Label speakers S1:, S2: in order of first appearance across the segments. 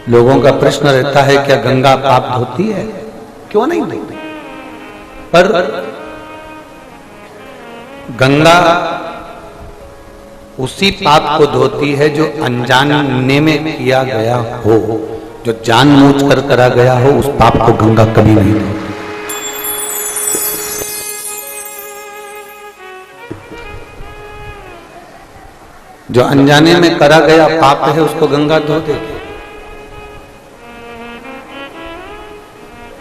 S1: लोगों का प्रश्न रहता है क्या गंगा पाप धोती है? क्यों नहीं धोती? पर गंगा उसी पाप को धोती है जो अनजाने में किया गया हो। जो जानबूझकर करा गया हो उस पाप को गंगा कभी नहीं धोती। जो अनजाने में करा गया पाप है उसको गंगा धो देगी।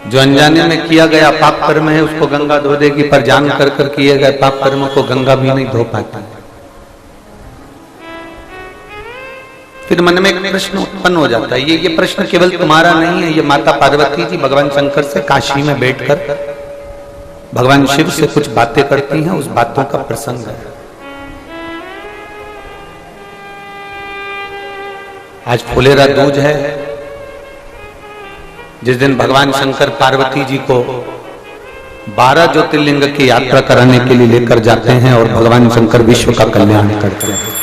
S1: जो अनजाने में किया गया पाप कर्म है उसको गंगा धो देगी, पर जान कर किए गए पाप कर्म को गंगा भी नहीं धो पाती। फिर मन में एक प्रश्न उत्पन्न हो जाता है। ये प्रश्न केवल तुम्हारा नहीं है, ये माता पार्वती जी भगवान शंकर से काशी में बैठकर भगवान शिव से कुछ बातें करती हैं, उस बातों का प्रसंग है। आज फुलेरा दूज है, जिस दिन भगवान शंकर पार्वती जी को 12 ज्योतिर्लिंग की यात्रा कराने के लिए लेकर जाते हैं और भगवान शंकर विश्व का कल्याण करते हैं।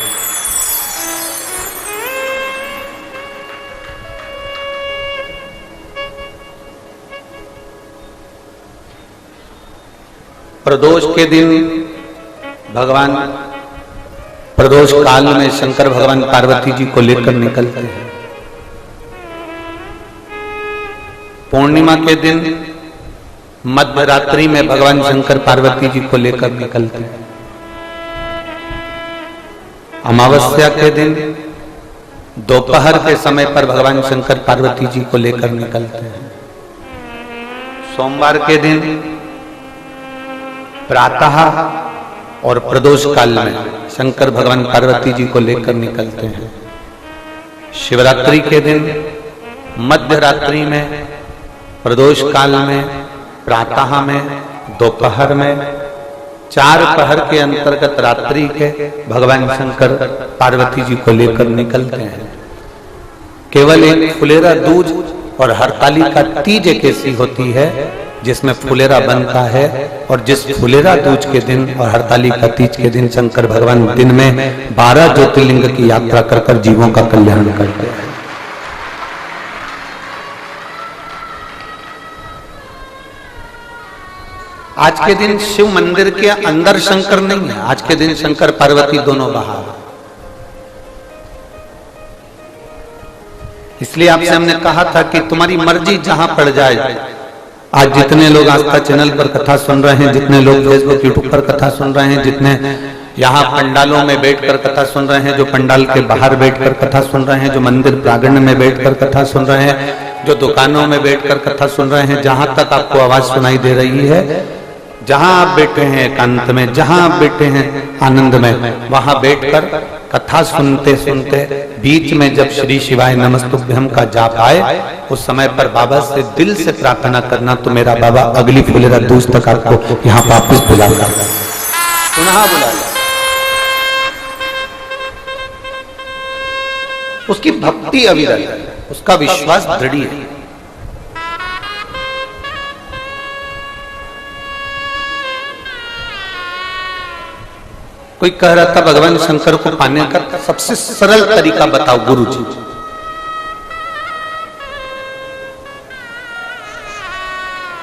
S1: प्रदोष के दिन भगवान प्रदोष काल में शंकर भगवान पार्वती जी को लेकर निकलते हैं। पूर्णिमा के दिन मध्य रात्रि में भगवान शंकर पार्वती जी को लेकर निकलते हैं। अमावस्या के दिन दोपहर के समय पर भगवान शंकर पार्वती जी को लेकर निकलते हैं। सोमवार के दिन प्रातः और प्रदोष काल में शंकर भगवान पार्वती जी को लेकर निकलते हैं। शिवरात्रि के दिन मध्य रात्रि में, प्रदोष काल में, प्रातः में, दोपहर में, 4 पहर के अंतर्गत रात्रि के भगवान शंकर पार्वती जी को लेकर निकलते हैं। केवल एक फुलेरा दूज और हरतालिका तीज एक ऐसी होती है जिसमें फुलेरा बनता है, और जिस फुलेरा दूज के दिन और हरतालिका तीज के दिन शंकर भगवान दिन में 12 ज्योतिर्लिंग की यात्रा कर जीवों का कल्याण करते हैं। आज के दिन शिव मंदिर के अंदर शंकर नहीं है, आज के दिन शंकर पार्वती दोनों बाहर। इसलिए आपसे हमने कहा था कि तुम्हारी मर्जी जहां पड़ जाए। आज जितने लोग आस्था चैनल पर कथा सुन रहे हैं, जितने लोग फेसबुक यूट्यूब पर कथा सुन रहे हैं, जितने यहाँ पंडालों में बैठकर कथा सुन रहे हैं, जो पंडाल के बाहर बैठकर कथा सुन रहे हैं, जो मंदिर प्रांगण में बैठकर कथा सुन रहे हैं, जो दुकानों में बैठकर कथा सुन रहे हैं, जहां तक आपको आवाज सुनाई दे रही है, जहां आप बैठे हैं एकांत में, जहां आप बैठे हैं आनंद में, वहां बैठकर कथा सुनते सुनते बीच में जब श्री शिवाय नमस्तुभ्यम का जाप आए, उस समय पर बाबा से दिल से प्रार्थना करना, तो मेरा बाबा अगली फुलेरा दूज तक आपको यहाँ वापस बुला पुनः बुला। उसकी भक्ति अविरल है, उसका विश्वास दृढ़ है। कोई कह रहा था भगवान शंकर को पाने का सबसे सरल तरीका बताओ गुरुजी।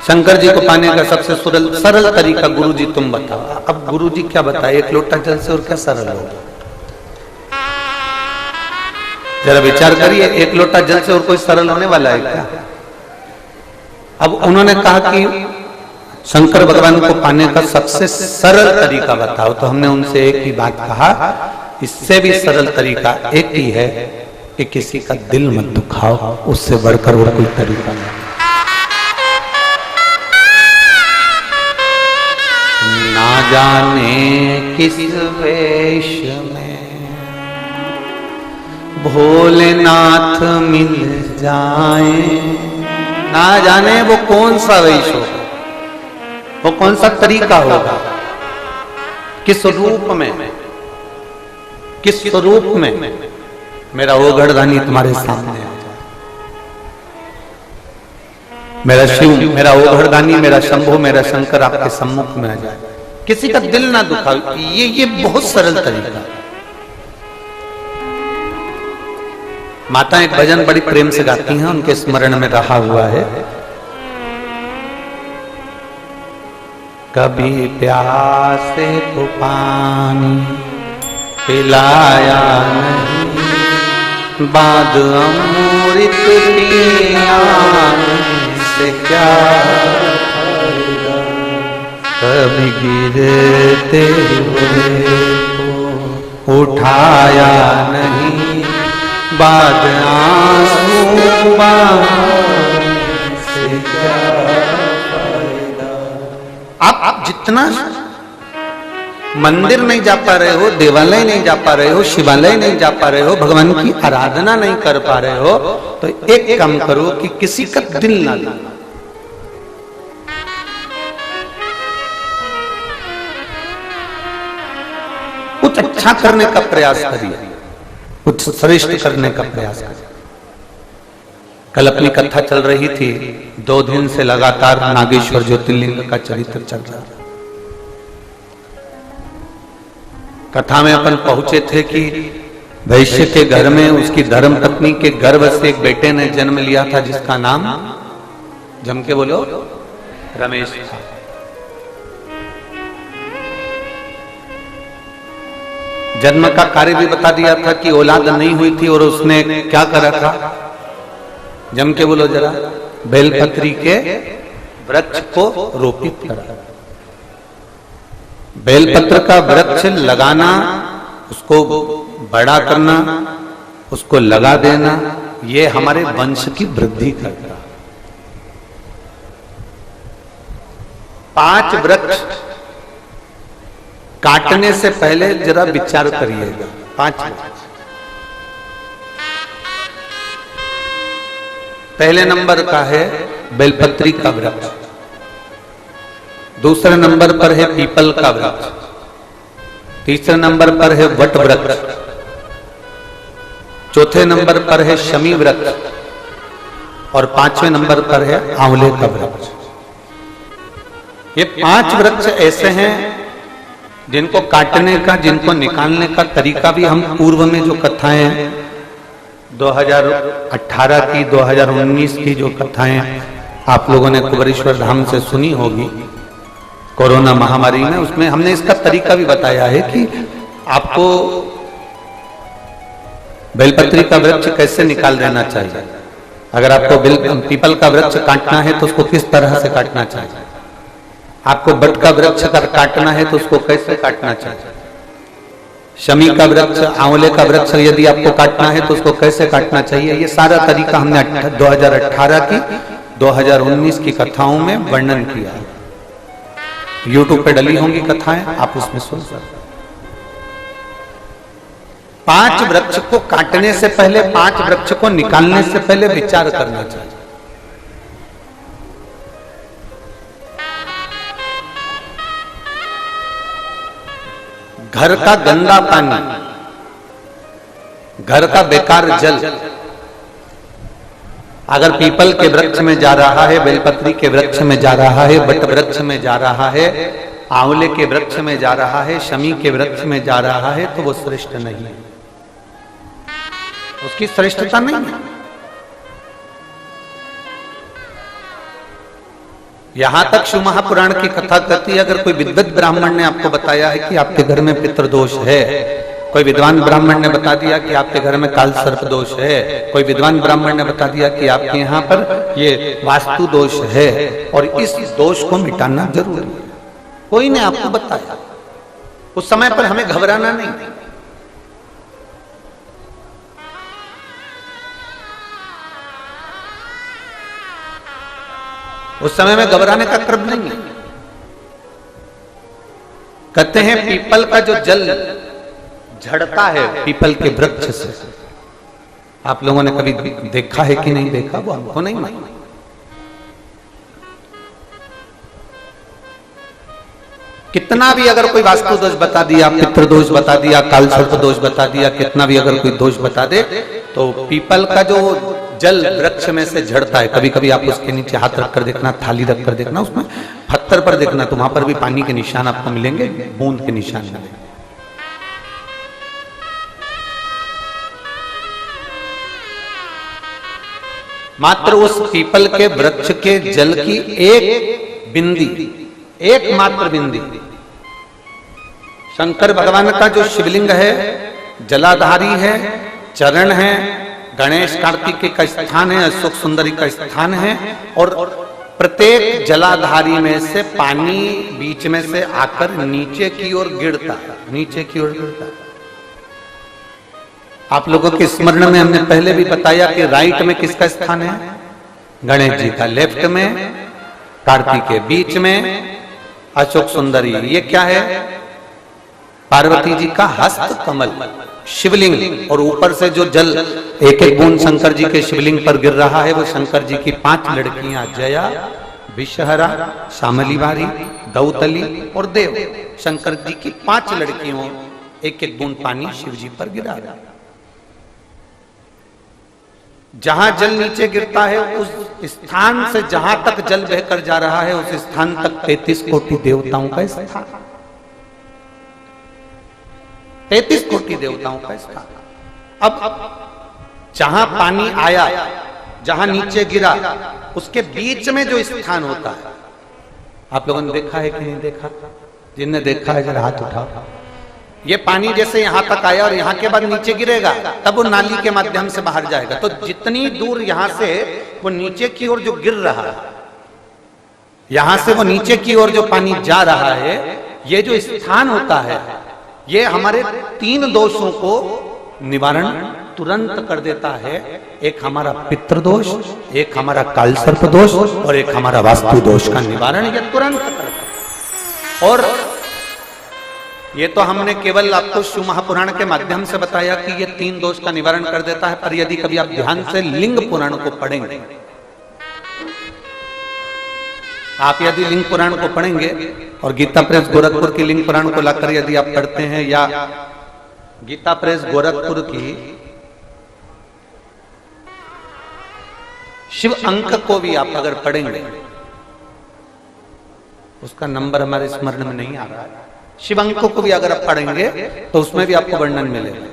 S1: शंकर जी को पाने का सबसे सरल तरीका गुरुजी तुम बताओ। अब गुरुजी क्या बताए, एक लोटा जल से और क्या सरल होगा? जरा विचार करिए, एक लोटा जल से और कोई सरल होने वाला है क्या? अब उन्होंने कहा कि शंकर भगवान को पाने का सबसे सरल तरीका बताओ, तो हमने उनसे एक ही बात कहा, इससे भी सरल तरीका एक ही है कि किसी का दिल मत दुखाओ, उससे बढ़कर और कोई तरीका नहीं। ना जाने किस वेश में भोलेनाथ मिल जाए, ना जाने वो कौन सा वेश होगा, वो कौन सा तरीका होगा, किस रूप में, किस स्वरूप में मेरा वो गढ़दानी तुम्हारे सामने आ जाए, मेरा शिव, मेरा वो गढ़दानी, मेरा शंभु, मेरा शंकर आपके सम्मुख में आ जाए, किसी का दिल ना दुखाओ। ये बहुत सरल तरीका है। माता एक भजन बड़ी प्रेम से गाती हैं, उनके स्मरण में रहा हुआ है। कभी प्यासे को पानी पिलाया नहीं, बाद अमृत पिया से क्या फायदा। कभी गिरते हुए को उठाया नहीं, बाद आंसू से क्या फायदा। आप जितना मंदिर नहीं जा पा रहे हो, देवालय नहीं जा पा रहे हो, शिवालय नहीं जा पा रहे हो, भगवान की आराधना नहीं कर पा रहे हो, तो एक काम करो कि किसी का दिल ना लो। कुछ अच्छा करने का प्रयास करिए, कुछ श्रेष्ठ करने का प्रयास करिए। कल अपनी कथा चल रही थी, 2 दिन से लगातार नागेश्वर ज्योतिर्लिंग का चरित्र चल रहा था। कथा में अपन पहुंचे थे कि वैश्य के घर में उसकी धर्म पत्नी के गर्भ से एक बेटे ने जन्म लिया था, जिसका नाम जम के बोलो रमेश था। जन्म का कार्य भी बता दिया था कि औलाद नहीं हुई थी और उसने क्या करा था, जम के बोलो जरा, बेलपत्री के वृक्ष को रोपित करा। बेलपत्र का वृक्ष लगाना, उसको बड़ा करना, उसको लगा देना, ये हमारे वंश की वृद्धि करता। 5 वृक्ष काटने से पहले जरा विचार करिएगा। 5 पहले नंबर का है बेलपत्री का वृक्ष, दूसरे नंबर पर है पीपल का वृक्ष, तीसरे नंबर पर है वट वृक्ष, चौथे नंबर पर है शमी वृक्ष और 5वें नंबर पर है आंवले का वृक्ष। ये 5 वृक्ष ऐसे हैं जिनको काटने का, जिनको निकालने का तरीका भी हम पूर्व में जो कथाएं 2018 की, 2019 की जो कथाएं आप लोगों ने कुबेरेश्वर धाम से सुनी होगी कोरोना महामारी में, उसमें हमने इसका तरीका भी बताया है कि आपको बेलपत्री का वृक्ष कैसे निकाल देना चाहिए। अगर आपको पीपल का वृक्ष काटना है तो उसको किस तरह से काटना चाहिए, आपको बट का वृक्ष अगर काटना है तो उसको कैसे काटना चाहिए, शमी का वृक्ष, आंवले का वृक्ष यदि आपको काटना है तो उसको कैसे काटना चाहिए, ये सारा तरीका हमने 2018 की, 2019 की कथाओं में वर्णन किया है। YouTube पे डली होंगी कथाएं, आप उसमें सुन सकते। 5 वृक्ष को काटने से पहले, 5 वृक्ष को निकालने से पहले विचार करना चाहिए। घर का गंदा पानी, घर का बेकार जल अगर पीपल के वृक्ष में जा रहा है, बेलपत्री के वृक्ष में जा रहा है, बट वृक्ष में जा रहा है, आंवले के वृक्ष में जा रहा है, शमी के वृक्ष में जा रहा है, तो वो श्रेष्ठ नहीं है, उसकी श्रेष्ठता नहीं है। यहां तक शिव महापुराण की कथा कहती है, अगर कोई विद्वत ब्राह्मण ने आपको बताया है कि आपके घर में पितृदोष है, कोई विद्वान ब्राह्मण ने बता दिया कि आपके घर में काल सर्प दोष है, कोई विद्वान ब्राह्मण ने बता दिया कि आपके यहाँ पर ये वास्तु दोष है और इस दोष को मिटाना जरूरी है, कोई ने आपको बताया, उस समय पर हमें घबराना नहीं। उस समय में घबराने का क्रम नहीं है। कहते हैं पीपल का जो जल झड़ता है पीपल के वृक्ष से, आप लोगों ने कभी देखा है कि नहीं देखा, वो हमको नहीं मालूम। कितना भी अगर कोई वास्तु दोष बता दिया, पितृदोष बता दिया, काल सर्प दोष बता दिया, कितना भी अगर कोई दोष बता दे, तो पीपल का जो जल वृक्ष में से झड़ता है, कभी कभी आप उसके नीचे हाथ रखकर देखना, थाली रखकर देखना, उसमें पत्थर पर देखना, तो वहां पर भी पानी के निशान आपको मिलेंगे, बूंद के निशान मिलेंगे। मात्र उस पीपल के वृक्ष के जल की एक बिंदी, एकमात्र बिंदी। शंकर भगवान का जो शिवलिंग है जलाधारी है, चरण है, गणेश कार्तिकेय का स्थान है, अशोक सुंदरी का स्थान है, और प्रत्येक जलाधारी में से पानी बीच में से आकर नीचे की ओर गिरता है, नीचे की ओर गिरता है। आप लोगों के स्मरण में हमने पहले भी बताया कि राइट में किसका स्थान है? गणेश जी का, लेफ्ट में कार्तिकेय, बीच में अशोक सुंदरी। ये क्या है? पार्वती जी का हस्त कमल शिवलिंग, और ऊपर से जो जल एक एक बूंद शंकर जी के शिवलिंग पर गिर रहा है वो शंकर जी की 5 लड़कियां जया, विषहरा, शामली बारी, दौतली और देव, शंकर जी की 5 लड़कियों एक एक बूंद पानी शिव जी पर गिरा रहा है। जहां जल नीचे गिरता है उस स्थान से जहां तक जल बहकर जा रहा है उस स्थान तक 33 कोटि देवताओं का स्थान, 33 कोटि देवताओं का स्थान। अब जहां पानी आया, जहां नीचे गिरा, उसके बीच में जो स्थान होता है, आप लोगों ने देखा है कि नहीं देखा? जिनने देखा है जरा हाथ उठाओ। ये पानी जैसे यहां तक आया और यहां के बाद नीचे गिरेगा, तब वो नाली के माध्यम से बाहर जाएगा। तो जितनी दूर यहां से वो नीचे की ओर जो गिर रहा है, यहां से वो नीचे की ओर जो पानी जा रहा है, ये जो स्थान होता है ये हमारे 3 दोषों को निवारण तुरंत कर देता है। एक हमारा पितृदोष, एक हमारा कालसर्प दोष और एक हमारा वास्तु दोष का निवारण ये तुरंत करता है। और ये तो हमने केवल आपको शिव महापुराण के माध्यम से बताया कि ये 3 दोष का निवारण कर देता है, पर यदि कभी आप ध्यान से लिंग पुराण को पढ़ेंगे, आप यदि लिंग पुराण को पढ़ेंगे और गीता प्रेस गोरखपुर की लिंग पुराण को लाकर यदि आप पढ़ते हैं, या गीता प्रेस गोरखपुर की शिव अंक को भी आप अगर पढ़ेंगे, उसका नंबर हमारे स्मरण में नहीं आ रहा है, शिव अंक को भी अगर आप पढ़ेंगे तो उसमें भी आपको वर्णन मिलेगा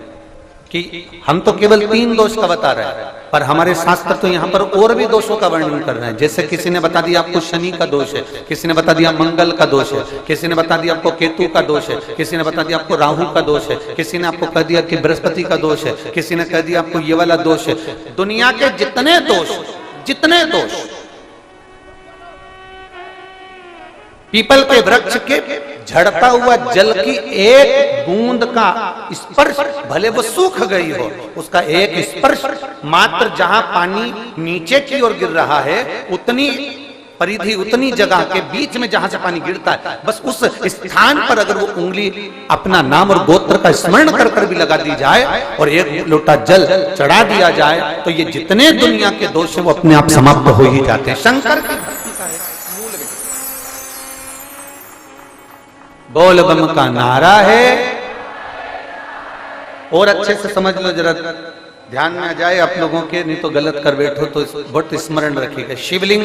S1: कि हम तो केवल 3 दोष का बता रहे हैं, पर हमारे शास्त्र तो यहाँ पर और भी दोषों का वर्णन कर रहे हैं। जैसे किसी ने बता दिया आपको शनि का दोष है, किसी ने बता दिया मंगल का दोष है, किसी ने बता दिया आपको केतु का दोष है, किसी ने बता दिया आपको राहु का दोष है, किसी ने आपको कह दिया कि बृहस्पति का दोष है, किसी ने कह दिया आपको ये वाला दोष है। दुनिया के जितने दोष, जितने दोष पीपल के वृक्ष के झड़ता हुआ जल की एक बूंद का स्पर्श, भले वो सूख गई हो, उसका एक स्पर्श मात्र जहां पानी नीचे की ओर गिर रहा है उतनी परिधि, उतनी जगह के बीच में जहां से पानी गिरता है, बस उस स्थान पर अगर वो उंगली अपना नाम और गोत्र का स्मरण कर कर भी लगा दी जाए और एक लोटा जल चढ़ा दिया जाए तो ये जितने दुनिया के दोष हैं वो अपने आप समाप्त हो ही जाते हैं। शंकर की बोल बम का नारा है। और अच्छे से समझ लो, जरा ध्यान में आ जाए आप लोगों के, नहीं तो गलत कर बैठो तो बहुत स्मरण रखिएगा। शिवलिंग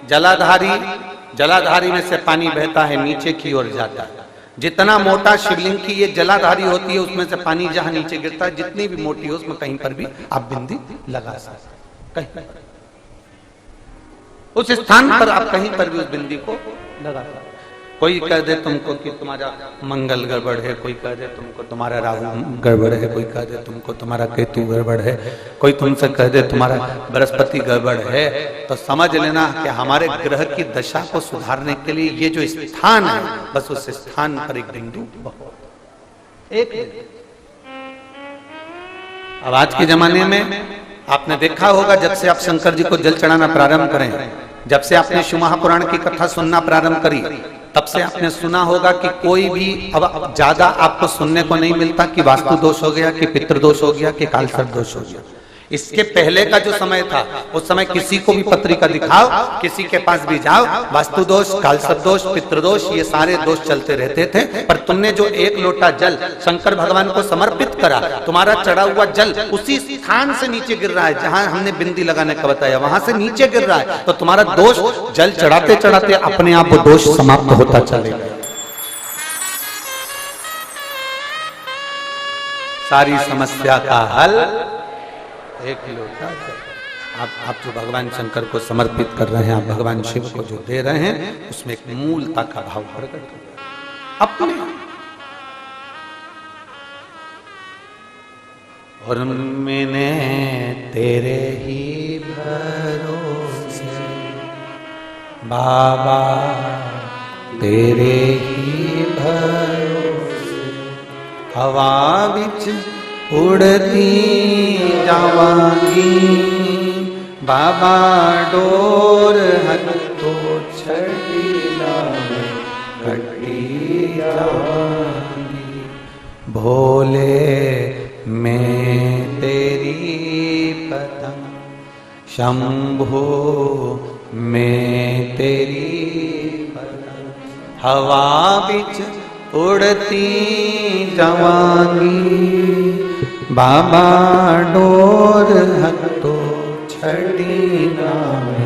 S1: जलाधारी, जलाधारी में से पानी बहता है नीचे की ओर जाता है। जितना मोटा शिवलिंग की ये जलाधारी होती है उसमें से पानी जहां नीचे गिरता है, जितनी भी मोटी हो उसमें कहीं पर भी आप बिंदी लगा सकते, कहीं उस स्थान पर आप कहीं पर भी उस बिंदी को लगा सकते। कोई कह दे तुमको कि तुम्हारा मंगल गड़बड़ है, कोई कह दे तुमको तुम्हारा राहु गड़बड़ है, कोई कह दे तुमको तुम्हारा केतु गड़बड़ है, कोई तुमसे कह दे तुम्हारा बृहस्पति गड़बड़ है, तो समझ लेना कि हमारे ग्रह की दशा को सुधारने के लिए ये जो स्थान है, बस उस स्थान पर एक बिंदु एक। अब आज के जमाने में आपने देखा होगा, जब से आप शंकर जी को जल चढ़ाना प्रारंभ करें, जब से आपने शिव महापुराण की कथा सुनना प्रारंभ करी, तब से आपने सुना होगा कि कोई भी अब ज्यादा आपको सुनने को नहीं मिलता कि वास्तु दोष हो गया, कि पितृदोष हो गया, कि कालसर्प दोष हो गया। इसके पहले का जो समय था, उस समय किसी को भी पत्रिका दिखाओ, किसी के पास भी जाओ, वास्तु दोष, कालसर्प दोष, पितृदोष, ये सारे दोष चलते रहते थे। पर तुमने जो एक लोटा जल शंकर भगवान को समर्पित करा, तुम्हारा चढ़ा हुआ जल उसी स्थान से नीचे गिर रहा है जहां हमने बिंदी लगाने का बताया, वहां से नीचे गिर रहा है, तो तुम्हारा दोष जल चढ़ाते चढ़ाते अपने आप वो दोष समाप्त होता चलेगा। सारी समस्या का हल एक लोटा जल। आप जो भगवान शंकर को समर्पित कर रहे हैं, आप भगवान शिव को जो दे रहे हैं, उसमें एक मूलता का भाव प्रकट हो गया अपने। और मैंने तेरे ही भरोसे बाबा, तेरे ही भरोसे हवा बिच उड़ती जावांगी बाबा, डोर हक तो छड़ी लावे कटी जावांगी। भोले मैं तेरी पतंग, शंभो मैं तेरी पतंग, हवा बिच उड़ती जावांगी बाबा, डोर हक तो छड़ी लावे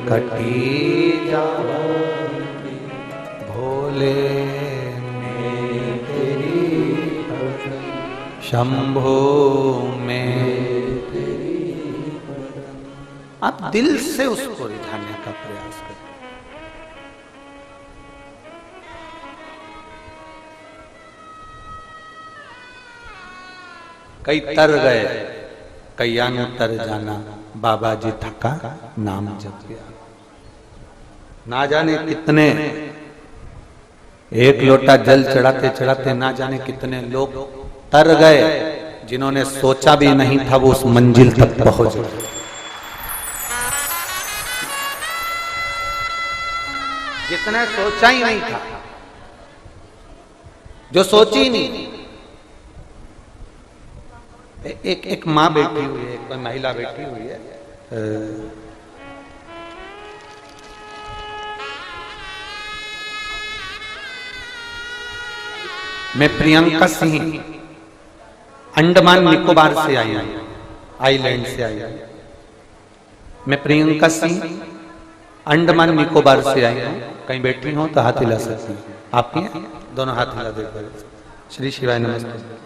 S1: कटी जावांगी। भोले मैं तेरी पतंग, शंभो में तेरी। आप दिल से उसको रिझाने का प्रयास करें। कई तर गए, कई अनुतर जाना, बाबा जी थका नाम जप गया। ना जाने कितने, एक लोटा जल चढ़ाते चढ़ाते ना जाने कितने लोग तर गए, जिन्होंने सोचा भी नहीं था वो उस मंजिल तक पहुंच गए। जितने सोचा ही नहीं था, जो सोची नहीं। एक माँ बैठी हुई है, एक महिला बैठी हुई है, मैं प्रियंका सिंह, अंडमान निकोबार से आई हूं, आइलैंड से आई हूं। मैं प्रियंका सिंह, अंडमान निकोबार से आई हूं। कहीं बैठी हो तो हाथ हिला सकती हैं। आप ही हैं? दोनों हाथ हिला देकर श्री शिवाय नमस्ते।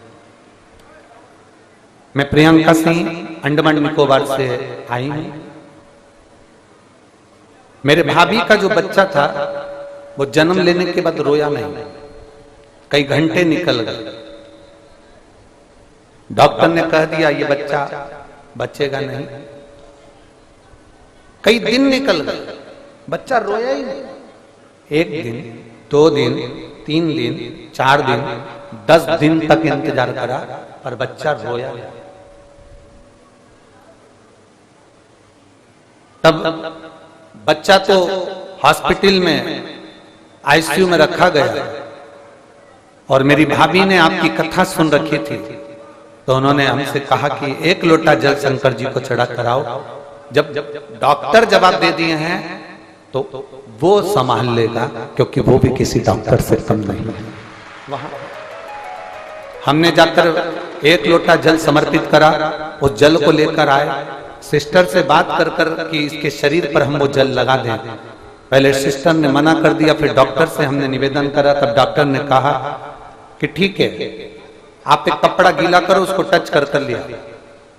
S1: मैं प्रियंका सिंह, अंडमान निकोबार से आई हूं। मेरे भाभी का जो बच्चा था वो जन्म लेने के बाद रोया नहीं, कई घंटे निकल गए। डॉक्टर ने कह दिया ये बच्चा बचेगा नहीं। कई दिन निकल गए, बच्चा रोया ही नहीं। एक दिन, 2 दिन, 3 दिन, 4 दिन, 10 दिन तक इंतजार करा पर बच्चा रोया नहीं। तब बच्चा तो हॉस्पिटल में आईसीयू में रखा गया और मेरी भाभी ने आपकी कथा सुन रखी थी, तो उन्होंने हमसे कहा कि 1 लोटा जल शंकर जी को चढ़ा कराओ। जब डॉक्टर जवाब दे दिए हैं तो वो संभाल लेगा, क्योंकि वो भी किसी डॉक्टर से कम नहीं है। वहां हमने जाकर 1 लोटा जल समर्पित करा, उस जल को लेकर आए। सिस्टर से बात कर कर कि इसके शरीर पर हम वो जल लगा दें। पहले सिस्टर ने मना कर दिया, फिर डॉक्टर से हमने निवेदन करा, तब डॉक्टर ने कहा कि ठीक है, आप एक कपड़ा गीला करो, उसको टच कर लिया।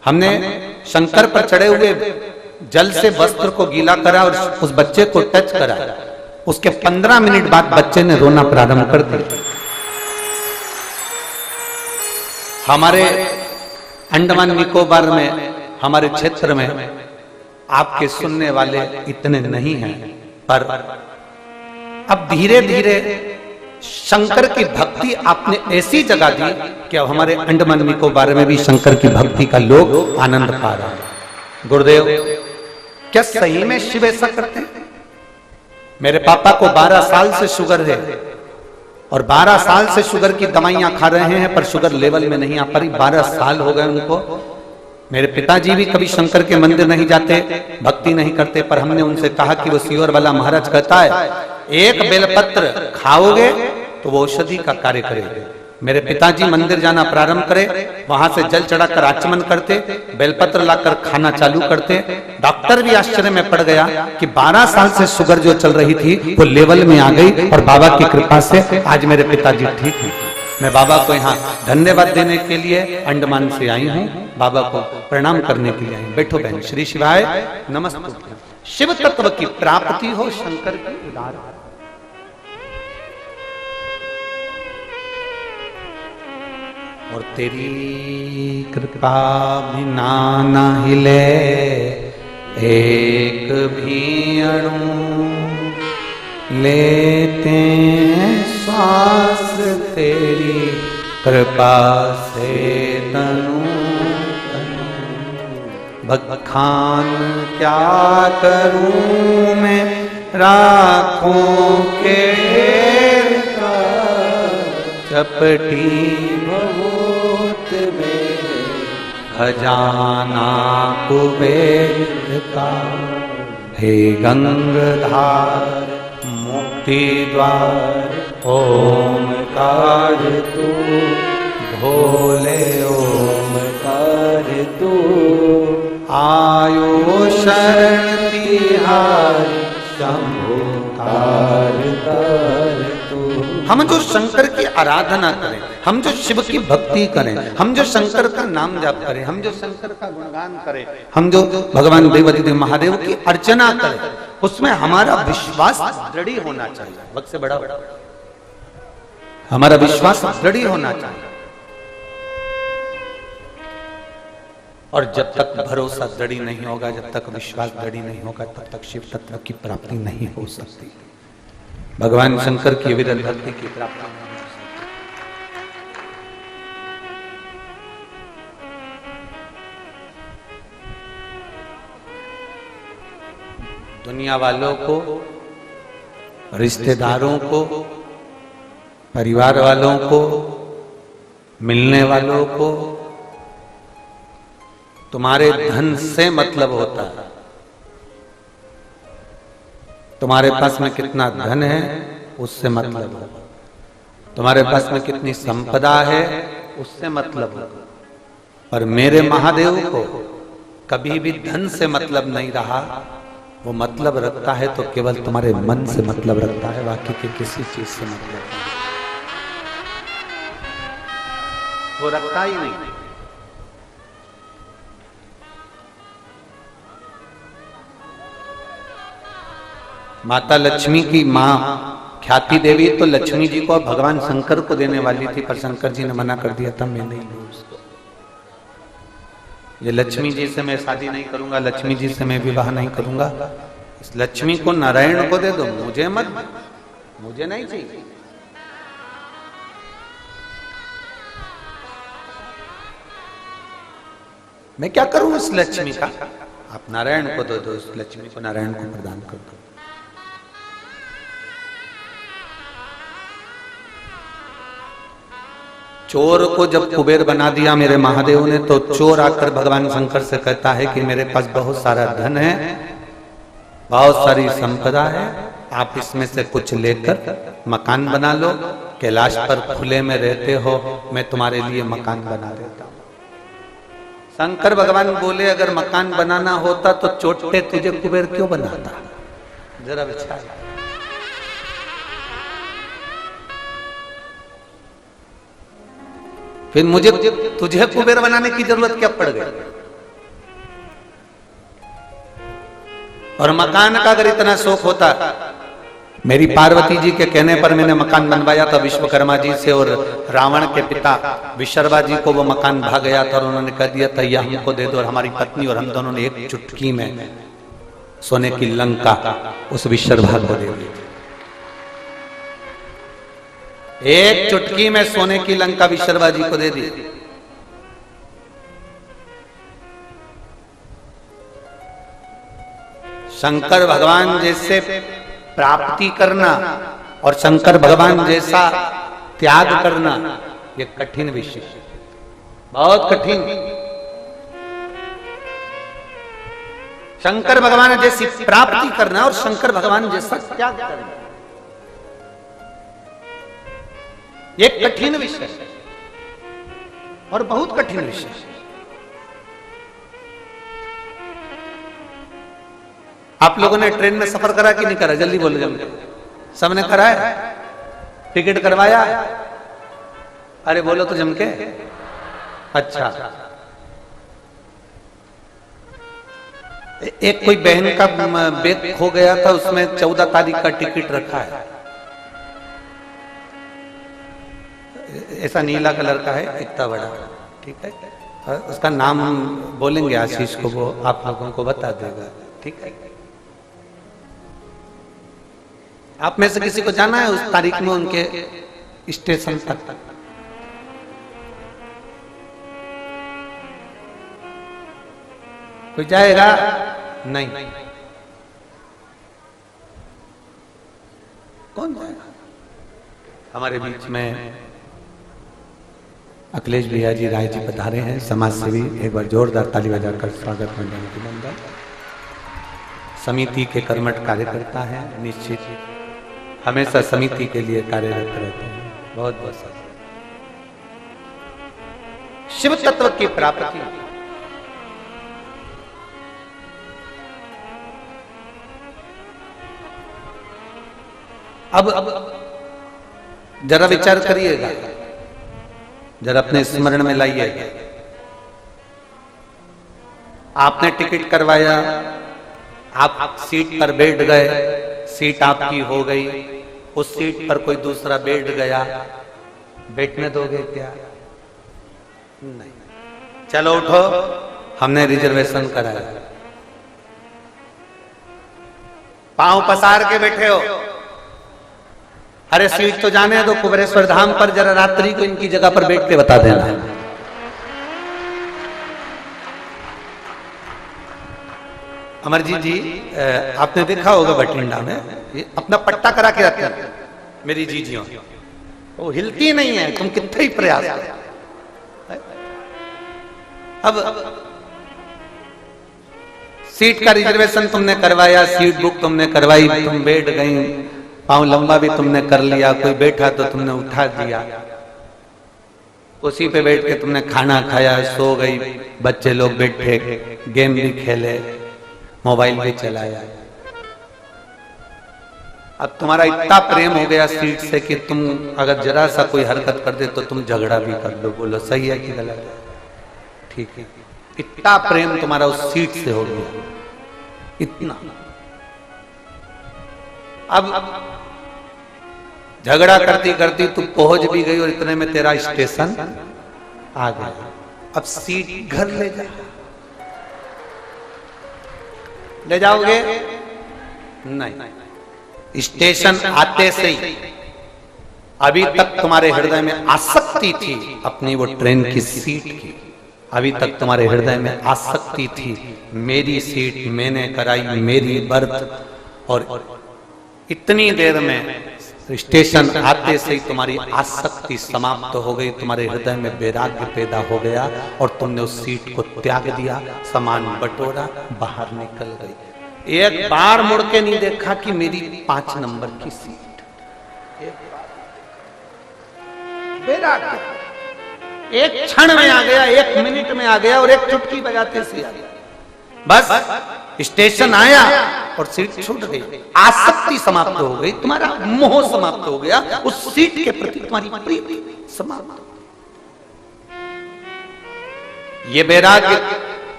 S1: हमने शंकर पर चढ़े हुए जल से वस्त्र को गीला करा और उस बच्चे को टच करा। उसके 15 मिनट बाद बच्चे ने रोना प्रारंभ कर दिया। हमारे अंडमान निकोबार में, हमारे क्षेत्र में आपके सुनने वाले इतने नहीं हैं, पर अब धीरे धीरे शंकर की भक्ति आपने ऐसी जगह दी कि अब हमारे अंडमान निकोबार में भी शंकर की भक्ति का लोग आनंद पा रहा है। गुरुदेव, क्या सही में शिव ऐसा करते हैं? मेरे पापा को 12 साल से शुगर है और 12 साल से शुगर की दवाइयां खा रहे हैं, पर शुगर लेवल में नहीं आ पा रही। 12 साल हो गए उनको। मेरे पिताजी भी कभी शंकर के मंदिर नहीं जाते, भक्ति नहीं करते, पर हमने उनसे कहा कि वो सियोर वाला महाराज कहता है 1 बेलपत्र खाओगे तो वो औषधि का कार्य करेगा। मेरे पिताजी मंदिर जाना प्रारंभ करे, वहां से जल चढ़ाकर आचमन करते, बेलपत्र लाकर खाना चालू करते। डॉक्टर भी आश्चर्य में पड़ गया कि 12 साल से शुगर जो चल रही थी वो लेवल में आ गई और बाबा की कृपा से आज मेरे पिताजी ठीक हैं। मैं बाबा को यहाँ धन्यवाद देने के लिए अंडमान से आई हूँ, बाबा को प्रणाम करने के लिए आई हूँ। बैठो बहन। श्री शिवाय नमस्ते। शिव तत्व की प्राप्ति हो, शंकर की उदार। और तेरी कृपा बिना ना हिले एक भी अणु, लेते श्वास तेरी कृपा से तनु। बखान क्या करूं मैं राखों के चपटी बहुत मेरे खजाना कुबेर का। हे गंगाधार मुक्ति द्वार ओमकार तू, भोले ओमकार तू। आयो शरण तिहारी शंभु कार तू। हम जो शंकर की आराधना करें, हम जो शिव की भक्ति करें, हम जो शंकर का नाम जाप करें, हम जो शंकर का गुणगान करें, हम जो भगवान देवादिदेव महादेव की अर्चना करें, उसमें हमारा विश्वास दृढ़ होना चाहिए। वक्त से बड़ा हमारा विश्वास दृढ़ होना चाहिए। और जब तक भरोसा दृढ़ नहीं होगा, जब तक विश्वास दृढ़ नहीं होगा, तब तक शिव तत्व की प्राप्ति नहीं हो सकती। भगवान शंकर की विरल भक्ति की प्राप्ति नहीं हो सकती। दुनिया वालों को, रिश्तेदारों को, परिवार वालों को, मिलने वालों को तुम्हारे धन से मतलब होता है। तुम्हारे पास में कितना धन है उससे मतलब है, तुम्हारे पास में कितनी संपदा है उससे मतलब है। पर मेरे महादेव को कभी भी धन से मतलब नहीं रहा। वो मतलब रखता है तो केवल तुम्हारे मन से मतलब रखता है, बाकी के किसी चीज से मतलब नहीं, वो रखता ही नहीं। माता लक्ष्मी की मां ख्याति देवी तो लक्ष्मी जी को भगवान शंकर को देने वाली थी, पर शंकर जी ने मना कर दिया था, मैं नहीं लूं उसको। ये लक्ष्मी जी से मैं शादी नहीं करूंगा, लक्ष्मी जी से मैं विवाह नहीं करूंगा, इस लक्ष्मी को नारायण को दे दो, मुझे मत, मुझे नहीं चाहिए। मैं क्या करूं इस लक्ष्मी का? आप नारायण को दे दो, इस लक्ष्मी को नारायण को प्रदान कर दो। चोर को जब कुबेर बना दिया मेरे महादेव ने, तो चोर आकर भगवान शंकर से कहता है कि मेरे पास बहुत सारा धन है, बहुत सारी संपदा है, आप इसमें से कुछ लेकर मकान बना लो, कैलाश पर खुले में रहते हो, मैं तुम्हारे लिए मकान बना देता हूं। शंकर भगवान बोले अगर मकान बनाना होता तो चोटे तुझे कुबेर क्यों बनाता? जरा विचार। फिर मुझे तुझे कुबेर बनाने की जरूरत क्या पड़ गई? और मकान का अगर इतना शौक होता, मेरी पार्वती जी के कहने पर मैंने मकान बनवाया था विश्वकर्मा जी से, और रावण के पिता विशर्वा जी को वो मकान भाग गया था और उन्होंने कह दिया था यह हमको दे दो, और हमारी पत्नी और हम दोनों ने एक चुटकी में सोने की लंका उस विशर्वा को दे दी। एक चुटकी में सोने की लंका विशर्वा जी को दे दी। शंकर भगवान जैसे प्राप्ति करना और शंकर भगवान जैसा त्याग करना ये कठिन विषय, बहुत कठिन। शंकर भगवान जैसी प्राप्ति करना और शंकर भगवान जैसा त्याग करना ये कठिन विषय और बहुत कठिन विषय। आप लोगों ने ट्रेन में सफर करा कि नहीं करा? जल्दी बोलो, जल्दी। सबने करा है? टिकट करवाया? अरे बोलो तो जम के। अच्छा, एक कोई बहन का बैग खो गया था, उसमें 14 तारीख का टिकट रखा है, ऐसा नीला कलर का है, इतना बड़ा, ठीक है। उसका नाम हम बोलेंगे आशीष को, वो आप लोगों को बता देगा, ठीक है। आप में से किसी को जाना है उस तारीख में उनके स्टेशन तक? कोई जाएगा? नहीं। कौन जाएगा? हमारे बीच में अखिलेश भैया जी राय जी पधारे हैं, समाज सेवी। एक बार जोरदार ताली बजाकर स्वागत मंडल समिति के कर्मठ कार्यकर्ता हैं, निश्चित हमेशा समिति के लिए कार्यरत रहते हैं। बहुत बहुत शिव तत्व की प्राप्ति। अब जरा विचार करिएगा, जरा अपने स्मरण में लाइएगा। आपने टिकट करवाया, आप सीट पर बैठ गए, सीट आपकी हो गई, उस सीट पर कोई दूसरा बैठ गया, बैठने दोगे क्या? नहीं। चलो उठो, हमने रिजर्वेशन कराया, पांव पसार के बैठे हो। अरे सीट तो जाने दो, कुबेरेश्वर धाम पर जरा रात्रि को इनकी जगह पर बैठ के बता देना। अमरजीत जी, आपने देखा होगा बठिंडा में ये अपना पट्टा करा के रखते हैं मेरी जीजियों, वो हिलती नहीं है, तुम कितने ही प्रयास करो। अब सीट का रिजर्वेशन तुमने करवाया, सीट बुक तुमने करवाई, तुम बैठ गई, पांव लंबा भी तुमने कर लिया, कोई बैठा तो तुमने उठा दिया, उसी पे बैठ के तुमने खाना खाया, सो गई, बच्चे लोग बैठे, गेम भी खेले, मोबाइल भी चलाया। अब तुम्हारा इतना प्रेम हो गया सीट से कि तुम अगर जरा सा कोई हरकत कर दे तो तुम झगड़ा भी कर लो, बोलो सही है कि गलत है, ठीक है। इतना प्रेम तुम्हारा उस सीट से हो गया, इतना। अब झगड़ा करती करती तू पहुंच भी गई और इतने में तेरा स्टेशन आ गया। अब सीट घर ले जा, ले जाओगे? नहीं। स्टेशन आते से ही अभी तक तुम्हारे हृदय में आसक्ति थी अपनी वो ट्रेन की सीट की, अभी तक तुम्हारे हृदय में आसक्ति थी मेरी सीट, मैंने कराई, मेरी बर्थ। और इतनी देर में स्टेशन आते से ही तुम्हारी आसक्ति समाप्त हो गई, तुम्हारे हृदय में वैराग्य पैदा हो गया और तुमने उस सीट को त्याग दिया, सामान बटोरा, बाहर निकल गई। एक बार मुड़ के नहीं देखा कि मेरी 5 नंबर की सीट। वैराग्य एक क्षण में आ गया, 1 मिनट में आ गया और एक चुटकी बजाते से आ गया। बस स्टेशन आया और सीट छूट गई, आसक्ति समाप्त हो गई, तुम्हारा मोह समाप्त हो गया, उस सीट के प्रति तुम्हारी प्रीति समाप्त हो गई। ये वैराग्य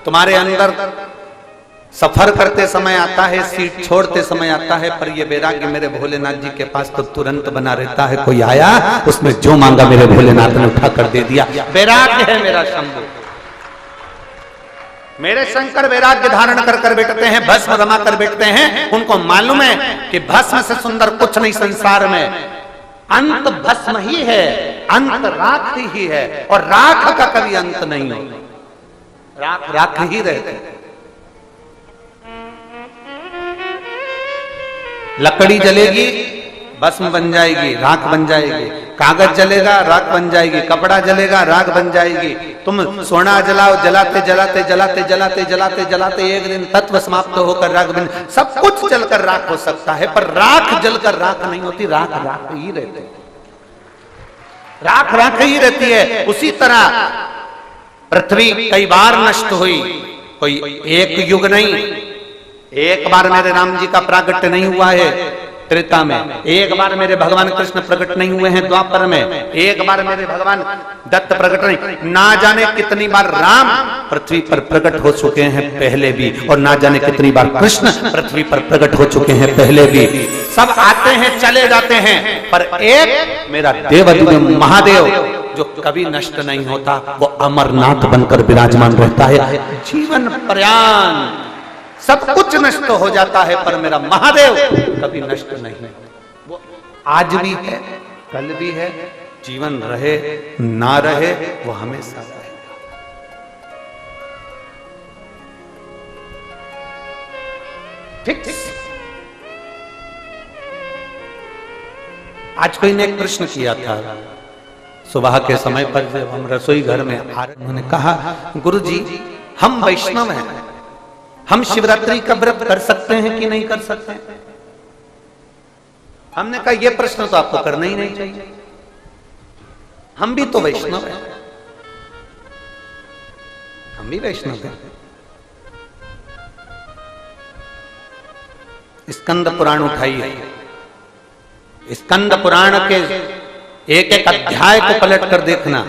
S1: तुम्हारे अंदर सफर करते समय आता है, सीट छोड़ते समय आता है, पर ये वैराग्य मेरे भोलेनाथ जी के पास तो तुरंत बना रहता है। कोई आया, उसमें जो मांगा मेरे भोलेनाथ ने उठा कर दे दिया। वैराग्य है मेरा शंभु, मेरे शंकर वैराग्य धारण कर कर बैठते हैं, भस्म रमा कर बैठते हैं। उनको मालूम है कि भस्म से सुंदर कुछ नहीं संसार में, अंत भस्म ही है, अंत राख ही है, और राख का कभी अंत नहीं हो, राख राख ही रहते। लकड़ी जलेगी, भस्म बन जाएगी, राख बन जाएगी, कागज जलेगा, राख बन जाएगी, कपड़ा जलेगा, राख बन जाएगी। तुम सोना जलाओ, जलाते जलाते जलाते जलाते जलाते जलाते एक दिन तत्व समाप्त होकर राख बन, सब कुछ जलकर राख हो सकता है, पर राख जलकर राख नहीं होती, राख राख ही रहती है, राख राख ही रहती है। उसी तरह पृथ्वी कई बार नष्ट हुई, कोई एक युग नहीं, एक बार मेरे राम जी का प्रागट्य नहीं हुआ है, त्रेता में, एक बार मेरे भगवान कृष्ण प्रकट नहीं हुए हैं द्वापर में, एक बार मेरे भगवान दत्त प्रकट नहीं, ना जाने कितनी बार राम पृथ्वी पर प्रकट हो चुके हैं पहले भी, और ना जाने कितनी बार कृष्ण पृथ्वी पर प्रकट हो चुके हैं पहले भी। सब आते हैं चले जाते हैं, पर एक मेरा देवाधिदेव महादेव जो कभी नष्ट नहीं होता, वो अमरनाथ बनकर विराजमान रहता है जीवन पर्यंत। सब कुछ नष्ट हो जाता है पर मेरा महादेव कभी नष्ट नहीं, वो आज भी है, कल भी है, जीवन रहे ना रहे वो हमेशा रहेगा। फिक्स। आज कोई ने एक प्रश्न किया था सुबह के समय पर, जब हम रसोई घर में आ रहे, उन्होंने कहा गुरुजी हम वैष्णव हैं, हम शिवरात्रि का व्रत कर सकते हैं कि नहीं कर सकते? हमने कहा यह प्रश्न तो आपको करना ही नहीं चाहिए, हम भी तो वैष्णव हैं, हम भी वैष्णव हैं। स्कंद पुराण उठाइए, स्कंद पुराण के एक एक अध्याय को पलट कर देखना,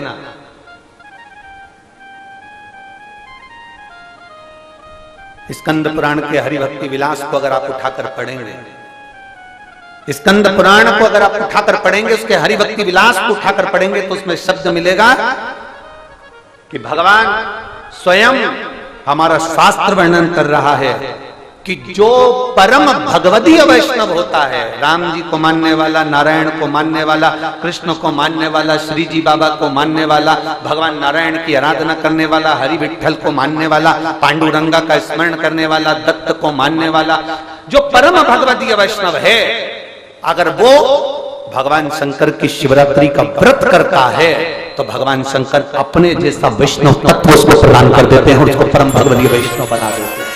S1: स्कंद पुराण के हरिभक्ति विलास को अगर आप उठाकर पढ़ेंगे, स्कंद पुराण को अगर आप उठाकर पढ़ेंगे, उसके हरिभक्ति विलास को उठाकर पढ़ेंगे तो उसमें शब्द मिलेगा कि भगवान स्वयं, हमारा शास्त्र वर्णन कर रहा है कि जो परम भगवदीय वैष्णव होता है, राम जी को मानने वाला, नारायण को मानने वाला, कृष्ण को मानने वाला, श्री जी बाबा को मानने वाला, भगवान नारायण की आराधना करने वाला, हरि विठल को मानने वाला, पांडुरंगा का स्मरण करने वाला, दत्त को मानने वाला, जो परम भगवदीय वैष्णव है, अगर वो भगवान शंकर की शिवरात्रि का व्रत करता है तो भगवान शंकर अपने जैसा वैष्णव तत्व उसको प्रदान कर देते हैं और उसको परम भगवदीय वैष्णव बना देते हैं।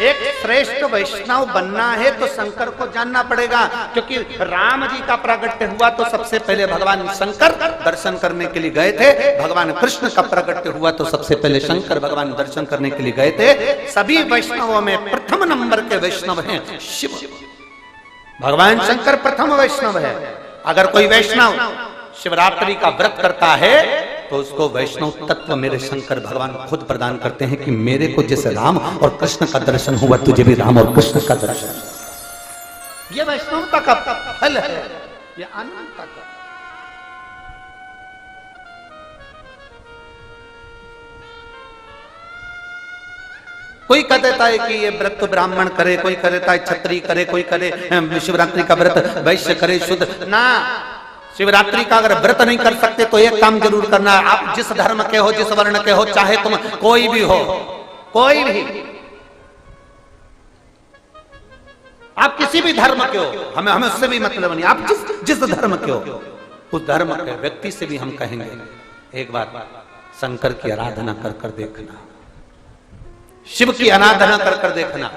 S1: एक श्रेष्ठ वैष्णव बनना है तो शंकर को जानना पड़ेगा, क्योंकि राम जी का प्रागट्य हुआ तो सबसे पहले भगवान शंकर दर्शन करने के लिए गए थे, भगवान कृष्ण का प्रागट्य हुआ तो सबसे पहले शंकर भगवान दर्शन करने के लिए गए थे। सभी वैष्णवों में प्रथम नंबर के वैष्णव हैं शिव, भगवान शंकर प्रथम वैष्णव है। अगर कोई वैष्णव शिवरात्रि का व्रत करता है तो उसको वैष्णव तत्व मेरे शंकर भगवान खुद प्रदान करते हैं कि मेरे को जैसे राम और कृष्ण का दर्शन हुआ, तुझे भी राम और कृष्ण का दर्शन। ये वैष्णवता का फल है, ये अनंतता का। कोई कह देता है कि ये व्रत तो ब्राह्मण करे, कोई कह देता है क्षत्रिय करे, कोई करे शिवरात्रि का व्रत वैश्य करे, शुद्ध ना। शिवरात्रि का अगर व्रत नहीं कर सकते तो एक काम जरूर करना है, आप जिस धर्म के हो, जिस वर्ण के हो, चाहे तुम कोई भी हो, कोई भी, आप किसी भी धर्म के हो, हमें उससे भी मतलब नहीं, आप जिस धर्म के हो उस धर्म के व्यक्ति से भी हम कहेंगे एक बार शंकर की आराधना कर देखना, शिव की आराधना कर देखना,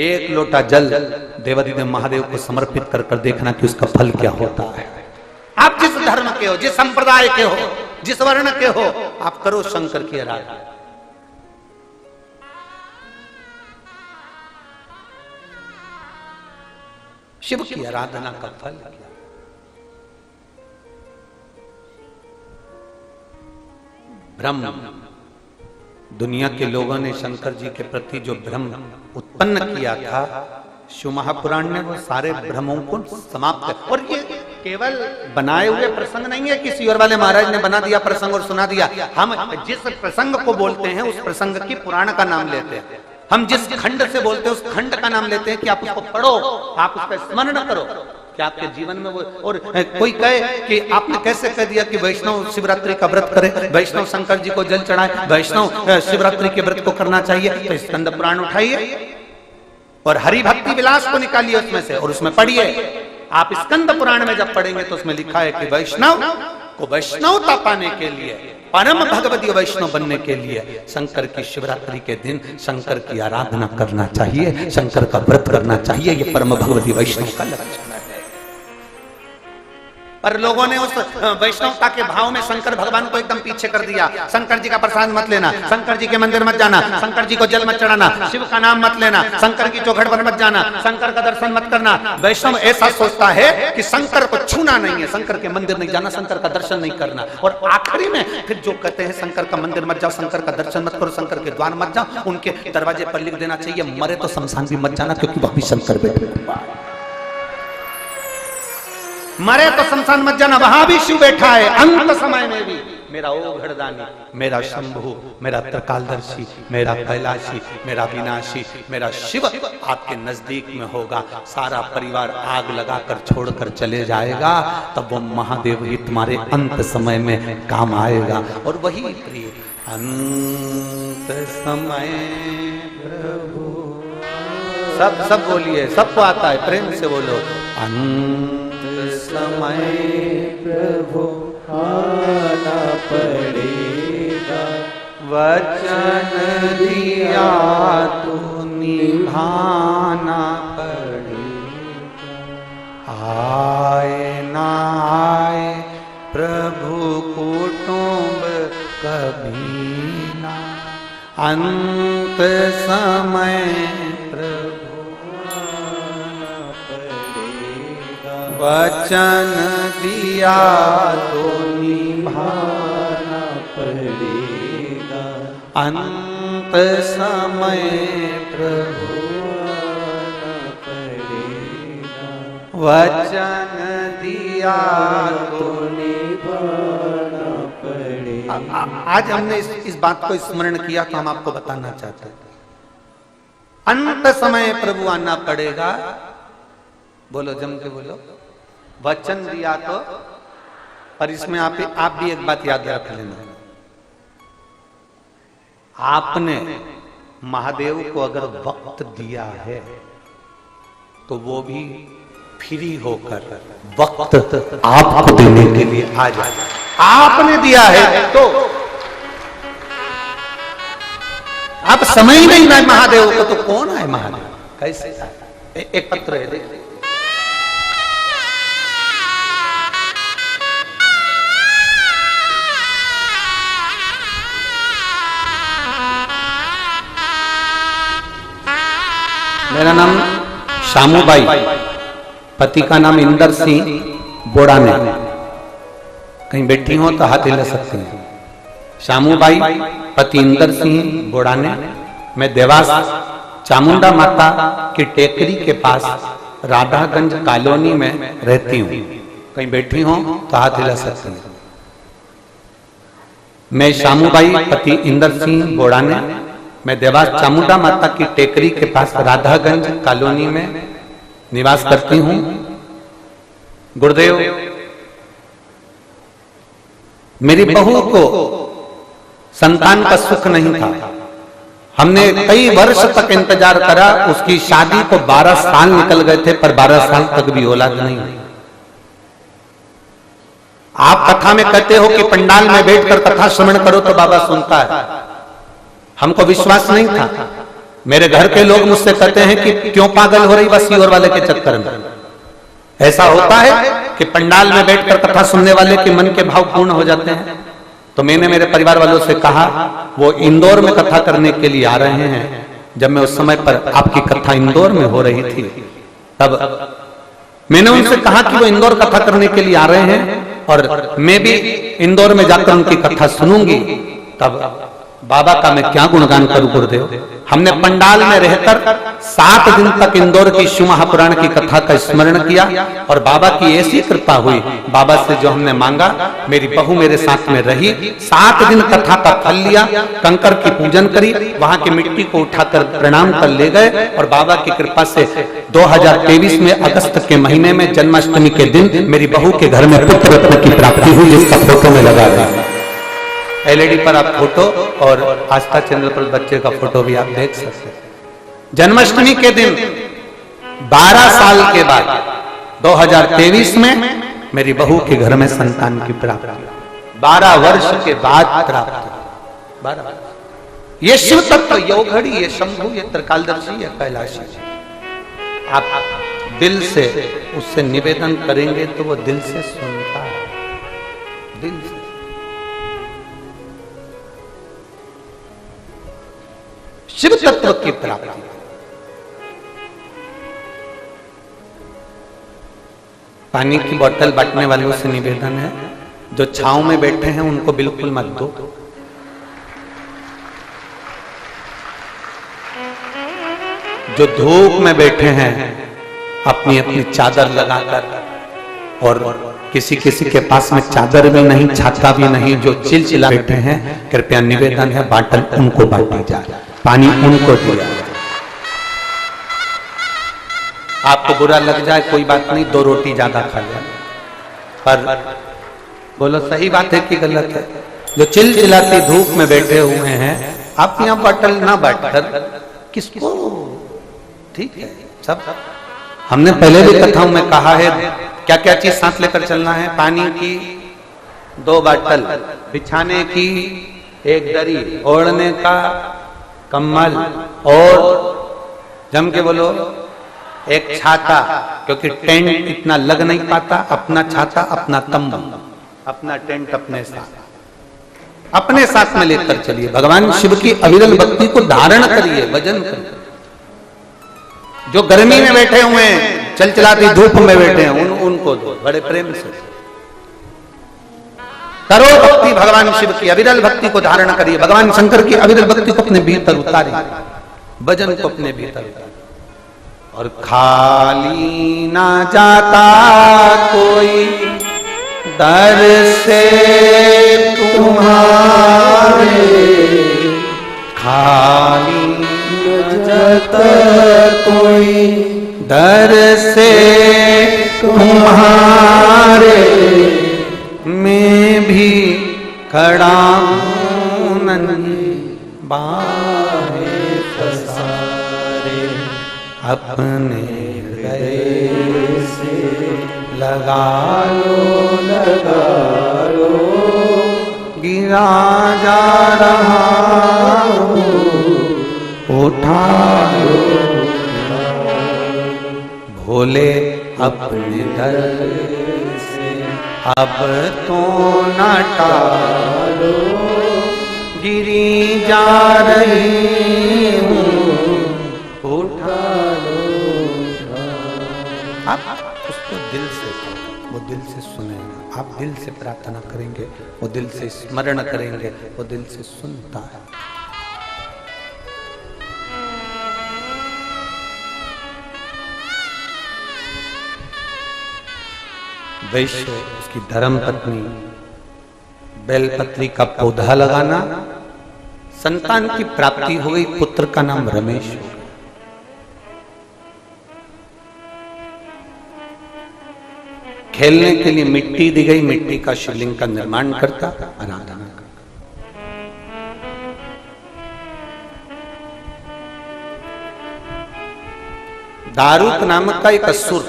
S1: एक लोटा जल देवाधिदेव महादेव को समर्पित कर देखना कि उसका फल क्या होता है। आप जिस धर्म के हो, जिस संप्रदाय के हो, जिस वर्ण के हो, आप करो शंकर की आराधना। शिव की आराधना का फल क्या? ब्रह्म, दुनिया के लोगों ने शंकर जी के प्रति जो भ्रम उत्पन्न किया था, शिव महापुराण ने वो सारे भ्रमों को समाप्त कर, और ये केवल बनाए हुए प्रसंग नहीं है कि सीवर वाले महाराज ने बना दिया प्रसंग और सुना दिया। हम जिस प्रसंग को बोलते हैं उस प्रसंग की पुराण का नाम लेते हैं, हम जिस खंड से बोलते हैं उस खंड का नाम लेते हैं कि आप उसको पढ़ो, आप उसका स्मरण करो कि आपके जीवन में वो। और कोई कहे कि आपने कैसे कह दिया कि वैष्णव शिवरात्रि का व्रत करे, वैष्णव शंकर जी को जल चढ़ाए, वैष्णव शिवरात्रि के व्रत को करना चाहिए, तो स्कंद पुराण उठाइए और हरि भक्ति विलास को निकालिए उसमें से और उसमें पढ़िए। आप स्कंद पुराण में जब पढ़ेंगे तो उसमें लिखा है कि वैष्णव को वैष्णवता पाने के लिए, परम भगवदीय वैष्णव बनने के लिए शंकर की शिवरात्रि के दिन शंकर की आराधना करना चाहिए, शंकर का व्रत करना चाहिए। ये परम भगवदीय वैष्णव का लक्षण है। पर लोगों ने उस वैष्णवता के भाव में शंकर भगवान को एकदम पीछे कर दिया। शंकर जी का प्रसाद मत लेना, शंकर जी के मंदिर मत जाना, शंकर जी को जल मत चढ़ाना, शिव का नाम मत लेना, शंकर की चौखट पर मत जाना, शंकर का दर्शन मत करना। वैष्णव ऐसा सोचता है कि शंकर को छूना नहीं है, शंकर के मंदिर नहीं जाना, शंकर का दर्शन नहीं करना। और आखिरी में फिर जो कहते हैं शंकर का मंदिर मत जाओ, शंकर का दर्शन मत करो, शंकर के द्वार मत जाओ, उनके दरवाजे पर लिख देना चाहिए मरे तो शमशान भी मत जाना, क्योंकि वह भी शंकर बैठे। मरे तो शमशान मत जाना, वहां भी शिव बैठा है। अंत समय में भी मेरा ओघड़दानी, मेरा शंभु, मेरा त्रिकालदर्शी, मेरा कैलाशी, मेरा विनाशी, मेरा शिव आपके नजदीक में होगा। सारा परिवार आग लगाकर छोड़कर चले जाएगा, तब वो महादेव ही तुम्हारे अंत समय में काम आएगा। और वही प्रिय अंत समय प्रभु, सब बोलिए, सबको आता है, प्रेम से बोलो। अंत समय प्रभु आना पड़ेगा, वचन दिया तो निभाना पड़ेगा। आए ना आए प्रभु कुटुंब कभी ना, अंत समय वचन दिया तो निभाना पड़ेगा। अंत समय प्रभु पड़ेगा, वचन दिया तो निभाना पड़ेगा। आज हमने इस बात को स्मरण किया तो हम आपको बताना चाहते हैं, अंत समय प्रभु आना पड़ेगा। बोलो, जम के बोलो, वचन दिया तो। और इसमें आप भी एक बात याद रख लेना, आपने महादेव को अगर वक्त दिया है तो वो भी फ्री होकर वक्त आपको देने के लिए आ जाए। आपने दिया है तो आप समय ही नहीं ना महादेव को, तो कौन है महादेव, कैसे आए? एक पत्र है, देखिए। मेरा नाम शामूबाई, पति का नाम इंदर सिंह बोड़ाने। कहीं बैठी हो तो हाथ हिला सकते हैं। शामूबाई, पति इंदर सिंह बोड़ाने। मैं देवास चामुंडा माता की टेकरी के पास राधागंज कॉलोनी में रहती हूँ। कहीं बैठी हो तो हाथ हिला सकते हैं। मैं शामूबाई, पति इंदर सिंह बोड़ाने, मैं देवास चामुंडा माता की टेकरी के पास राधागंज कॉलोनी में निवास करती हूँ। गुरुदेव, मेरी बहू को संतान का सुख नहीं था। हमने कई वर्ष तक इंतजार करा, उसकी शादी को 12 साल निकल गए थे, पर 12 साल तक भी औलाद नहीं हुई। आप कथा में कहते हो कि पंडाल में बैठकर कथा श्रवण करो तो बाबा सुनता है। हमको विश्वास नहीं था। मेरे घर के लोग मुझसे कहते हैं कि क्यों पागल हो रही बस और वाले के चक्कर में। ऐसा होता है कि पंडाल में बैठकर कथा सुनने वाले के मन के भाव पूर्ण हो जाते हैं। तो मैंने मेरे परिवार वालों से कहा, वो इंदौर में कथा करने के लिए आ रहे हैं। जब मैं उस समय पर आपकी कथा इंदौर में हो रही थी, तब मैंने उनसे कहा कि वो इंदौर कथा करने के लिए आ रहे हैं और मैं भी इंदौर में जाकर उनकी कथा सुनूंगी। तब बाबा का मैं क्या गुणगान करूं गुरुदेव। हमने पंडाल में रहकर 7 दिन तक इंदौर की शिव महापुराण की कथा का स्मरण किया और बाबा की ऐसी कृपा हुई। बाबा से जो हमने मांगा, मेरी बहू मेरे साथ में रही। 7 दिन कथा का फल लिया, कंकर की पूजन करी, वहां की मिट्टी को उठाकर प्रणाम कर ले गए और बाबा की कृपा से 2023 में अगस्त के महीने में जन्माष्टमी के दिन मेरी बहू के घर में पुत्र रत्न की प्राप्ति हुई, जिसका फोटो में लगा हुआ। एलईडी पर आप फोटो और आस्था चैनल पर बच्चे का फोटो भी आप देख सकते हैं। जन्माष्टमी के दिन 12 साल के बाद 2023 में मेरी बहू के घर में संतान की प्राप्ति, 12 वर्ष के बाद प्राप्त। 12 ये शिव तत्व, ये घड़ी, ये शंभु, ये त्रिकालदर्शी, ये कैलाशी। आप दिल से उससे निवेदन करेंगे तो वो दिल से सुनता दिल से। शिव तत्व की प्राप्ति। पानी की बोतल बांटने वालों से निवेदन है, जो छांव में बैठे हैं उनको बिल्कुल मत दो। जो धूप में बैठे हैं अपनी अपनी चादर लगाकर, और किसी किसी के पास में चादर भी नहीं, छाता भी नहीं, जो चिलचिला बैठे हैं, कृपया निवेदन है बाटल उनको बांटी जाए, पानी उनको दिया। आपको बुरा लग जाए कोई बात नहीं, 2 रोटी ज्यादा खा जाए, पर बोलो सही बात है कि गलत है? जो चिलचिलाती धूप में बैठे हुए हैं, आप यहाँ बाटल ना बांटकर किसको? ठीक है, सब हमने पहले भी कथाओं में कहा है क्या क्या चीज साथ लेकर चलना है। पानी की 2 बाटल, बिछाने की 1 दरी, ओढ़ने का कम्बल, और जम के बोलो 1 छाता, क्योंकि टेंट इतना लग नहीं पाता। अपना छाता, अपना तंबू, अपना टेंट अपने साथ में लेकर चलिए। भगवान शिव की अविरल भक्ति को धारण करिए, भजन करिए। जो गर्मी में बैठे हुए हैं, चलचलाती धूप में बैठे हैं, उनको दो बड़े प्रेम से। करो भक्ति भगवान शिव की, अविरल भक्ति को धारण करिए। भगवान शंकर की अविरल भक्ति को अपने भीतर उतारिए, भजन को अपने भीतर उतारिए। और खाली ना जाता कोई दर से तुम्हारे, खाली न जाता कोई दर से तुम्हारे, मैं भी खड़ा हूं नन्ही बाहें पसारे, अपने हृदय से लगा लो, गिरा जा रहा हूँ, उठा लो भोले अपने दर से, अब तो न टालो, गिरी जा रही हूँ, उठा लो। आप उसको दिल से, वो दिल से सुनेगा, आप दिल से प्रार्थना करेंगे, वो दिल से स्मरण करेंगे, वो दिल से सुनता है। वैश्य, उसकी धर्म पत्नी, बेलपत्री का पौधा लगाना, संतान की प्राप्ति हो गई, पुत्र का नाम रमेश हो गया। खेलने के लिए मिट्टी दी गई, मिट्टी का शिवलिंग का निर्माण करता, आराधना करता। दारुक नामक का एक असुर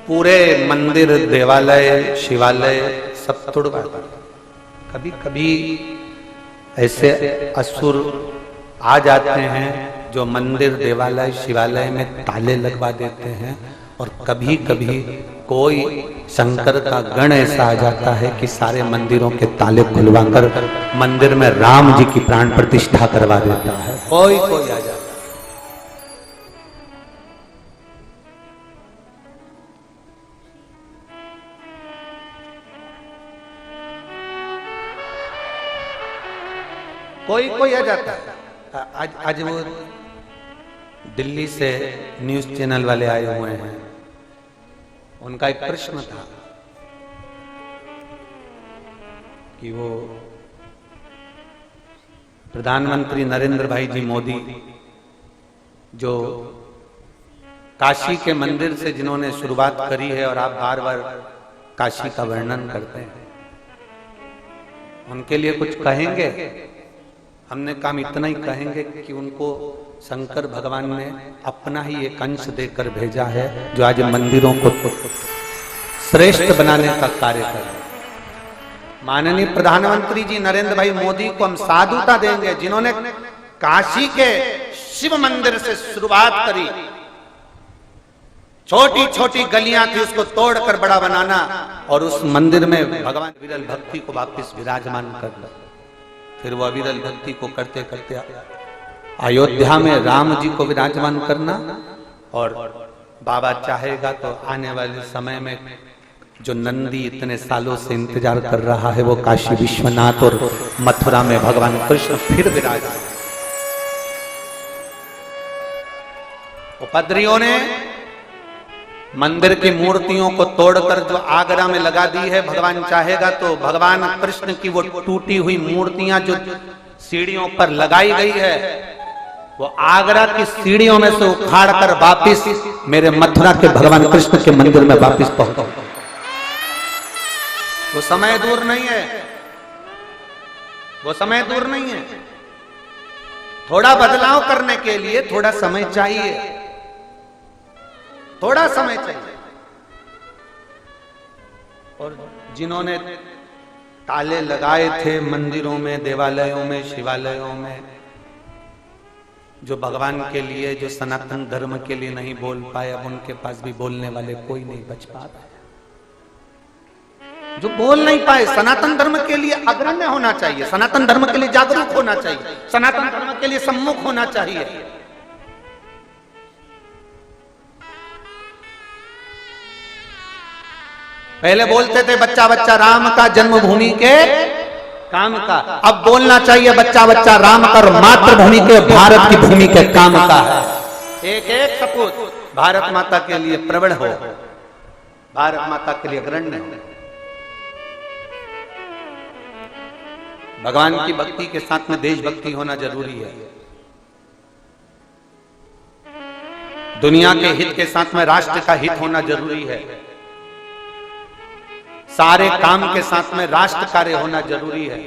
S1: पूरे मंदिर, देवालय, शिवालय सब तोड़वाता। कभी कभी ऐसे असुर आ जाते हैं जो मंदिर, देवालय, शिवालय में ताले लगवा देते हैं, और कभी कभी कोई शंकर का गण ऐसा आ जाता है कि सारे मंदिरों के ताले खुलवाकर मंदिर में राम जी की प्राण प्रतिष्ठा करवा देता है। कोई कोई आ जाता है। कोई कोई आ जाता है। आज वो दिल्ली से न्यूज चैनल वाले आए हुए हैं, उनका एक प्रश्न था कि वो प्रधानमंत्री नरेंद्र भाई जी मोदी, जो काशी के मंदिर से जिन्होंने शुरुआत करी है, और आप बार बार काशी का वर्णन करते हैं, उनके लिए कुछ कहेंगे? हमने काम इतना ही कहेंगे कि उनको शंकर भगवान ने अपना ही एक अंश देकर भेजा है, जो आज मंदिरों को श्रेष्ठ बनाने का कार्य कर रहे हैं। माननीय प्रधानमंत्री जी नरेंद्र भाई मोदी को हम साधुता देंगे, जिन्होंने काशी के शिव मंदिर से शुरुआत करी, छोटी छोटी गलियां थी, उसको तोड़कर बड़ा बनाना और उस मंदिर में भगवान विरल भक्ति को वापस विराजमान करना। फिर वो अविरल भक्ति को करते करते अयोध्या में राम जी को विराजमान करना, और बाबा चाहेगा तो आने वाले समय में जो नंदी इतने सालों से इंतजार कर रहा है, वो काशी विश्वनाथ और मथुरा में भगवान कृष्ण फिर विराजमान। उपद्रवियों ने मंदिर की मूर्तियों को तोड़कर जो आगरा में लगा दी है, भगवान चाहेगा तो भगवान कृष्ण की वो टूटी हुई मूर्तियां जो सीढ़ियों पर लगाई गई है, वो आगरा की सीढ़ियों में से उखाड़कर वापिस मेरे मथुरा के भगवान कृष्ण के मंदिर में वापिस पहुंचाऊं। वो समय दूर नहीं है, वो समय दूर नहीं है। थोड़ा बदलाव करने के लिए थोड़ा समय चाहिए, थोड़ा समय चाहिए। और जिन्होंने ताले लगाए थे मंदिरों में, देवालयों में, शिवालयों में, जो भगवान के लिए, जो सनातन धर्म के लिए नहीं बोल पाए, अब उनके पास भी बोलने वाले कोई नहीं बच पा रहा। जो बोल नहीं पाए, सनातन धर्म के लिए अग्रण्य होना चाहिए, सनातन धर्म के लिए जागरूक होना चाहिए, सनातन धर्म के लिए सम्मुख होना चाहिए। पहले बोलते थे बच्चा बच्चा राम का, जन्मभूमि के काम का। अब बोलना चाहिए बच्चा बच्चा राम का और मातृभूमि के, भारत की भूमि के काम का है। एक एक सपूत भारत माता के लिए प्रबल हो, भारत माता के लिए अग्रण्य हो। भगवान की भक्ति के साथ में देशभक्ति होना जरूरी है। दुनिया के हित के साथ में राष्ट्र का हित होना जरूरी है। सारे काम के साथ में राष्ट्र कार्य होना जरूरी है।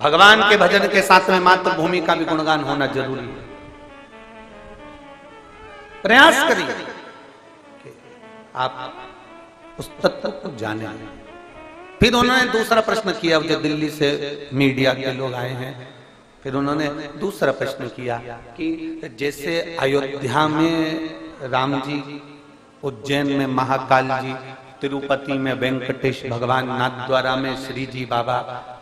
S1: भगवान के भजन के साथ में मातृभूमि का भी गुणगान होना जरूरी है। प्रयास करिए कि आप उस तत्व को जाने। फिर उन्होंने दूसरा प्रश्न किया, जो दिल्ली से मीडिया के लोग आए हैं, फिर उन्होंने दूसरा प्रश्न किया कि जैसे अयोध्या में राम जी, उज्जैन में महाकाल जी, तिरुपति में वेंकटेश भगवान, नाथद्वारा में श्री जी बाबा,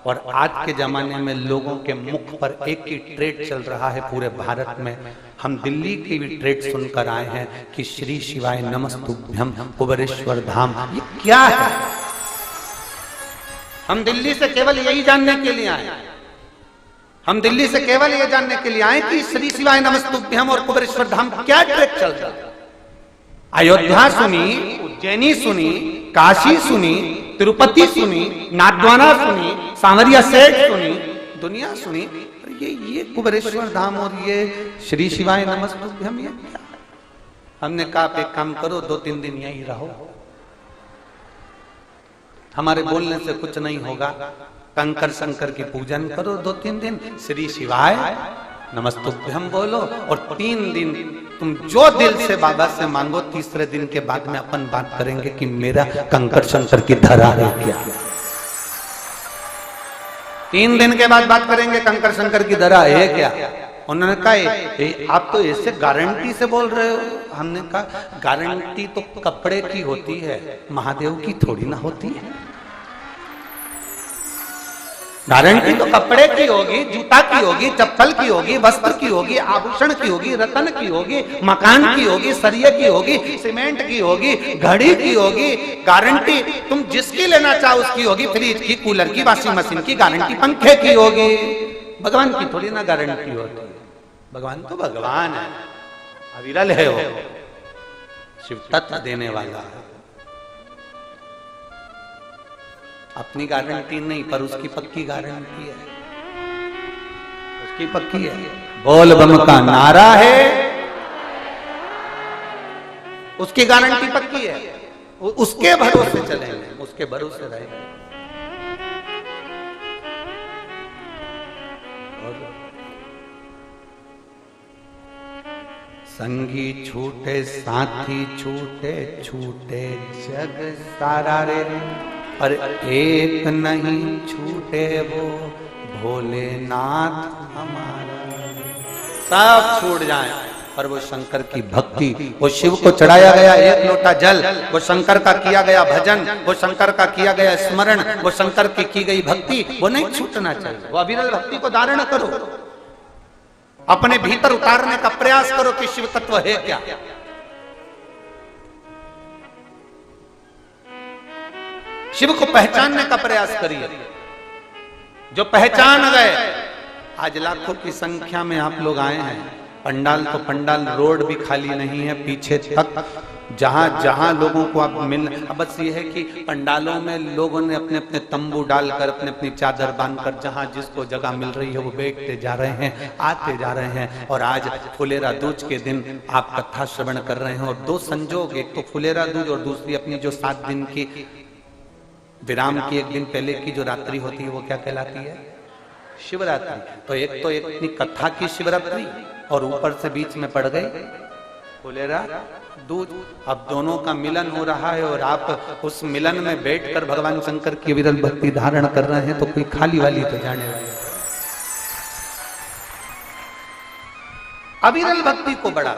S1: और आज के जमाने में लोगों के मुख पर एक ही ट्रेड चल रहा है पूरे भारत में। हम दिल्ली की भी ट्रेड सुनकर आए हैं कि श्री शिवाय नमस्तुभ्यम कुबेरेश्वर धाम। ये क्या है? हम दिल्ली से केवल यही जानने के लिए आए, हम दिल्ली से केवल ये जानने के लिए आए कि श्री शिवाय नमस्तुभ्यम और कुबेरेश्वर धाम क्या ट्रेड चल रहा है। अयोध्या सुनी, उज्जैनी सुनी, काशी सुनी, तिरुपति सुनी, नाथद्वारा सुनी, सांवरिया सेठ सुनी, दुनिया सुनी, ये कुबेरेश्वर धाम और ये श्री शिवाय नमस्तुभ्यम ये क्या? हमने कहा आप एक काम करो, 2-3 दिन यहीं रहो, हमारे बोलने से कुछ नहीं होगा। कंकर शंकर की पूजन करो 2-3 दिन, श्री शिवाय नमस्तुभ्यम बोलो, और 3 दिन तुम जो दिल से बाबा से मांगो, तीसरे दिन के बाद में अपन बात करेंगे कि मेरा कंकर शंकर की धरा है क्या। 3 दिन के बाद बात करेंगे कंकर शंकर की धरा है क्या। उन्होंने कहा आप तो ऐसे गारंटी से बोल रहे हो। हमने कहा गारंटी तो कपड़े की होती है, महादेव की थोड़ी ना होती है। गारंटी तो कपड़े की होगी, जूता की होगी, चप्पल की होगी, वस्त्र की होगी, आभूषण की होगी, रतन की होगी, मकान की होगी, सरिये की होगी, सीमेंट की होगी, घड़ी की होगी। गारंटी तुम जिसकी लेना चाहो उसकी होगी, फ्रिज की, कूलर की, वॉशिंग मशीन की गारंटी पंखे की होगी। भगवान की थोड़ी ना गारंटी होती है। भगवान तो भगवान है, अविरल है, वो शिव तत्व देने वाला है। अपनी गारंटी नहीं, पर उसकी पक्की गारंटी है, उसकी पक्की है। बोल बम का नारा है, उसकी गारंटी पक्की है। उसके भरोसे चलेंगे, उसके भरोसे रहेंगे। संगी छूटे साथी छूटे, छूटे जग सारा रे, पर एक नहीं छूटे वो भोलेनाथ हमारा। सब छूट जाए, पर वो शंकर की भक्ति, वो शिव को चढ़ाया गया एक लोटा जल, वो शंकर का किया गया भजन, वो शंकर का किया गया स्मरण, वो शंकर की गई भक्ति, वो नहीं छूटना चाहिए। वो अविरल भक्ति को धारण करो, अपने भीतर उतारने का प्रयास करो कि शिव तत्व है क्या। शिव को पहचानने का प्रयास करिए। जो पहचान गए, आज लाखों की संख्या में आप लोग आए हैं, पंडाल तो पंडाल, रोड भी खाली नहीं है, पीछे तक जहां जहां लोगों को आप मिल, अब बस ये है कि पंडालों में लोगों ने अपने अपने तंबू डालकर, अपने अपनी चादर बांधकर, जहां जिसको जगह मिल रही है वो बैठते जा रहे हैं, आते जा रहे हैं। और आज फुलेरा दूज के दिन आप कथा श्रवण कर रहे हैं, और दो संजोग, एक तो फुलेरा दूज और दूसरी अपनी जो 7 दिन की विराम की एक दिन पहले की जो रात्रि होती है वो क्या कहलाती है? शिवरात्रि। तो एक इतनी कथा की शिवरात्रि और ऊपर से बीच में पड़ गई फुलेरा दूज। अब दोनों का मिलन हो रहा है और आप उस मिलन में बैठकर भगवान शंकर की विरल भक्ति धारण कर रहे हैं, तो कोई खाली वाली तो जाने वाली। अविरल भक्ति को बढ़ा।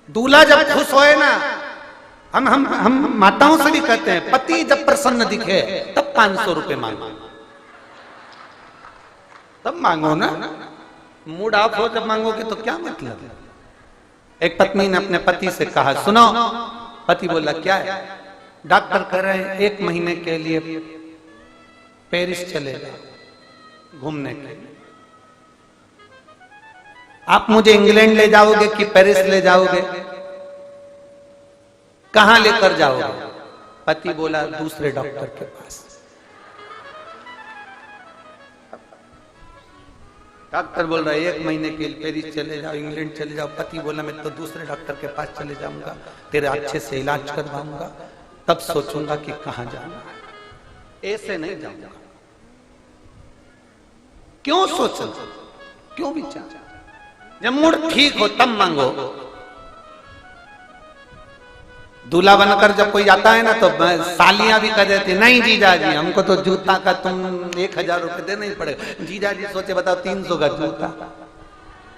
S1: दूल्हा जब खुश होए ना, हम माताओं से भी कहते हैं, पति जब प्रसन्न दिखे तब 500 रुपए मांगो, तब मांगो ना। मूड ऑफ हो जब मांगोगे तो क्या मतलब है? एक पत्नी ने अपने पति से कहा, सुनो। पति बोला, क्या है? डॉक्टर कह रहे हैं 1 महीने के लिए पेरिस चलेगा घूमने के लिए। आप मुझे इंग्लैंड ले जाओगे कि पेरिस ले जाओगे? कहां लेकर जाओगे? पति बोला, दूसरे डॉक्टर के पास। डॉक्टर बोल रहा है 1 महीने के लिए पेरिस चले जाओ, इंग्लैंड चले जाओ। पति बोला, मैं तो दूसरे डॉक्टर के पास चले जाऊंगा, तेरे अच्छे से इलाज करवाऊंगा, तब सोचूंगा कि कहां जाना है। ऐसे नहीं जाऊंगा। क्यों सोचो, क्यों विचार? जब मूड ठीक हो तब मांगो। दूल्हा बनकर जब कोई आता है ना, तो सालियां भी कह देती, नहीं जीजा जी, हमको तो जूता का तुम 1000 रुपए देना ही पड़ेगा। जीजा जी सोचे, बताओ 300 का जूता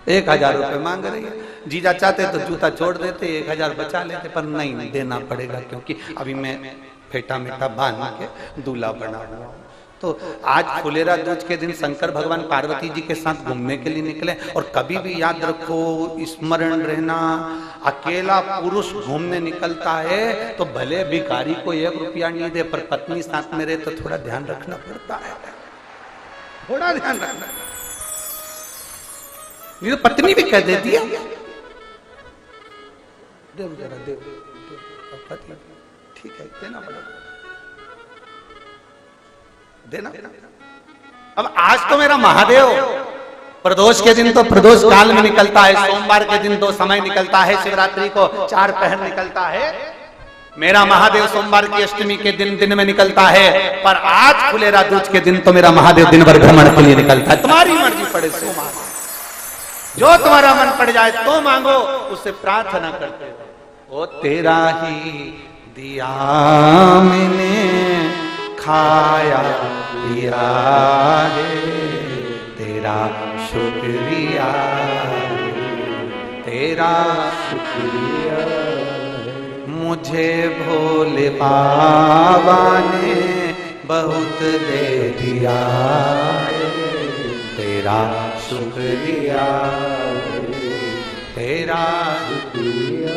S1: 1000 रुपए मांग रही है। जीजा चाहते तो जूता छोड़ देते, 1000 बचा लेते, पर नहीं, देना पड़ेगा, क्योंकि अभी मैं फेटा मेटा बांध के दूल्हा बना हुआ। तो आज फुलेरा दूज के दिन शंकर भगवान पार्वती जी के साथ घूमने के लिए निकले। और कभी भी याद रखो, स्मरण रहना, अकेला पुरुष घूमने निकलता है तो भले भिखारी को 1 रुपया नहीं दे, पर पत्नी साथ में रहे तो थोड़ा ध्यान रखना पड़ता है, थोड़ा ध्यान रखना। नहीं तो पत्नी भी कह देती है, देव जरा देव, पति ठीक है, देना पड़ेगा, देना। अब आज तो मेरा महादेव प्रदोष के दिन तो प्रदोष काल में निकलता है, सोमवार के दिन 2 समय निकलता है, शिवरात्रि को 4 पहर निकलता है। मेरा महादेव सोमवार की अष्टमी के दिन में निकलता है, पर आज फुलेरा दूज के दिन तो मेरा महादेव दिन भर भ्रमण के लिए निकलता है। तुम्हारी मर्जी पड़े सो मांगो, जो तुम्हारा मन पड़ जाए तो मांगो, उससे प्रार्थना करते हो। ओ तेरा ही दिया मैंने खाया पिया है, तेरा शुक्रिया, तेरा शुक्रिया। मुझे भोले बाबा ने बहुत दे दिया है, तेरा शुक्रिया, तेरा शुक्रिया।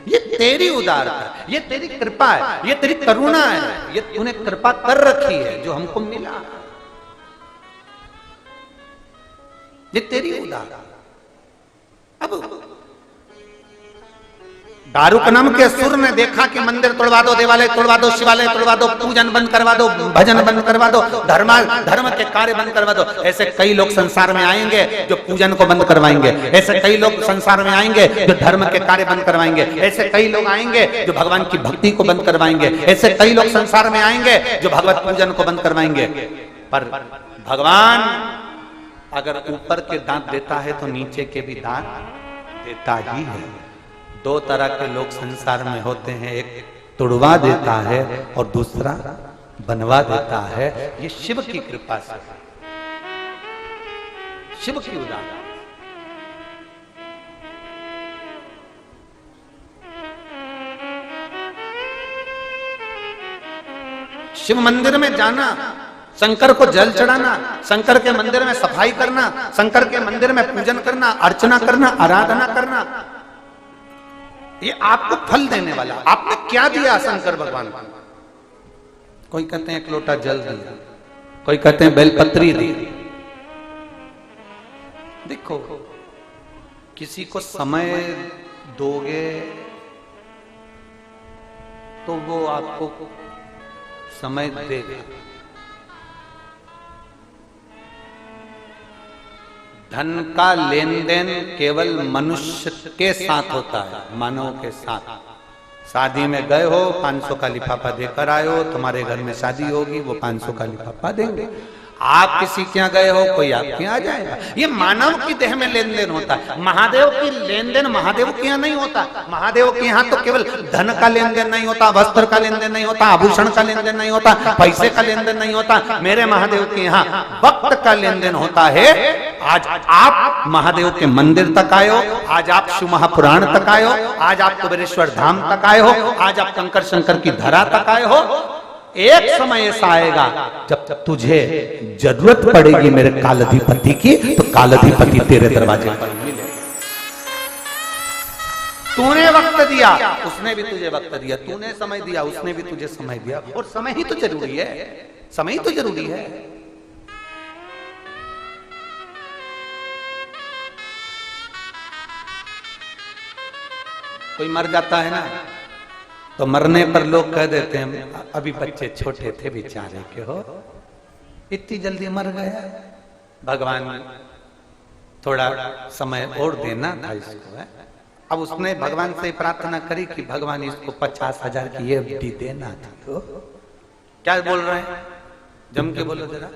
S1: ये तेरी उदारता, ये तेरी कृपा है, ये तेरी करुणा है, ये तूने कृपा कर रखी है जो हमको मिला। ये तेरी उदारता। अब दारुक नाम के असुर ने देखा कि मंदिर तोड़वा दो, देवालय तोड़वा दो, शिवालय तोड़वा दो, पूजन बंद करवा दो, भजन बंद करवा दो, धर्म के कार्य बंद करवा दो। ऐसे कई लोग संसार में आएंगे जो पूजन को बंद करवाएंगे, ऐसे कई लोग संसार में आएंगे जो धर्म के कार्य बंद करवाएंगे, ऐसे कई लोग आएंगे जो भगवान की भक्ति को बंद करवाएंगे, ऐसे कई लोग संसार में आएंगे जो भगवत पूजन को बंद करवाएंगे। पर भगवान अगर ऊपर के दांत देता है तो नीचे के भी दांत देता ही है। 2 तरह के लोग संसार में होते हैं, एक तुड़वा देता है और दूसरा बनवा देता है। ये शिव की कृपा से। शिव की उदाहरण। शिव मंदिर में जाना, शंकर को जल चढ़ाना, शंकर के मंदिर में सफाई करना, शंकर के मंदिर में पूजन करना, अर्चना करना, आराधना करना, ये आपको फल देने वाला। आपने क्या दिया शंकर भगवान को? कोई कहते हैं एक लोटा जल दिया, कोई कहते हैं बेलपत्री दी। देखो, किसी को समय दोगे तो वो आपको समय देगा। धन का लेन देन केवल मनुष्य के साथ होता है, मानव के साथ। शादी में गए हो, 500 का लिफाफा देकर आए हो, तुम्हारे घर में शादी होगी, वो 500 का लिफाफा देंगे। आप किसी के यहाँ गए हो, कोई आपके यहाँ आ जाएगा। ये मानव की देह में लेन देन होता है। महादेव की लेन देन महादेव के यहाँ नहीं होता। महादेव के यहाँ तो केवल धन का लेन देन नहीं होता, वस्त्र का लेन देन नहीं होता, आभूषण का लेन देन नहीं होता, पैसे का लेन देन नहीं होता। मेरे महादेव के यहाँ वक्त का लेन देन होता है। आज आप महादेव के मंदिर तक आए हो, आज आप शिव महापुराण तक आए हो, आज आप कुबेरेश्वर धाम तक आए हो, आज आप कंकर शंकर की धरा तक आए हो। एक समय ऐसा आएगा जब तुझे जरूरत पड़ेगी मेरे कालाधिपति की, तो कालाधिपति तेरे दरवाजे पर मिलेगा। तूने वक्त दिया, उसने भी तुझे वक्त दिया, तूने समय दिया, उसने भी तुझे समय दिया। और समय ही तो जरूरी है, समय ही तो जरूरी है। कोई मर जाता है ना, तो मरने पर लोग कह देते हैं अभी बच्चे छोटे थे बेचारे के हो, इतनी जल्दी मर गया। भगवान थोड़ा समय और देना था इसको है। अब उसने भगवान से प्रार्थना करी कि भगवान इसको 50,000 की एफडी देना था। तो क्या बोल रहे हैं, जम के बोलो जरा,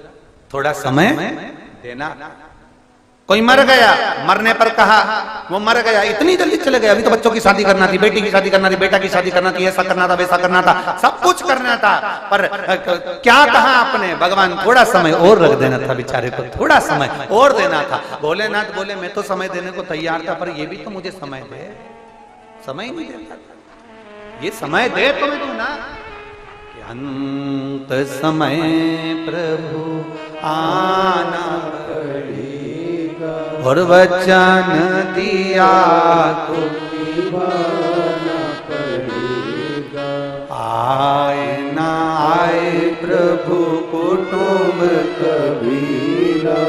S1: थोड़ा समय देना। कोई मर गया, मरने पर कहा वो मर गया, इतनी जल्दी चले गए, अभी तो बच्चों की शादी करना थी, बेटी की शादी करना थी, बेटा की शादी करना थी, ऐसा करना था, वैसा करना था, सब कुछ करना था। पर क्या कहा आपने, भगवान थोड़ा समय और रख देना था, बेचारे को थोड़ा समय और देना था। भोलेनाथ बोले मैं तो समय देने को तैयार था, पर ये भी तो मुझे समय दे। समय नहीं देता था, ये समय दे तो मैं दूं ना। अंत समय प्रभु आना और वचन दिया तो निभाना पड़ेगा। आए ना आए प्रभु कुटुंब कबीरा,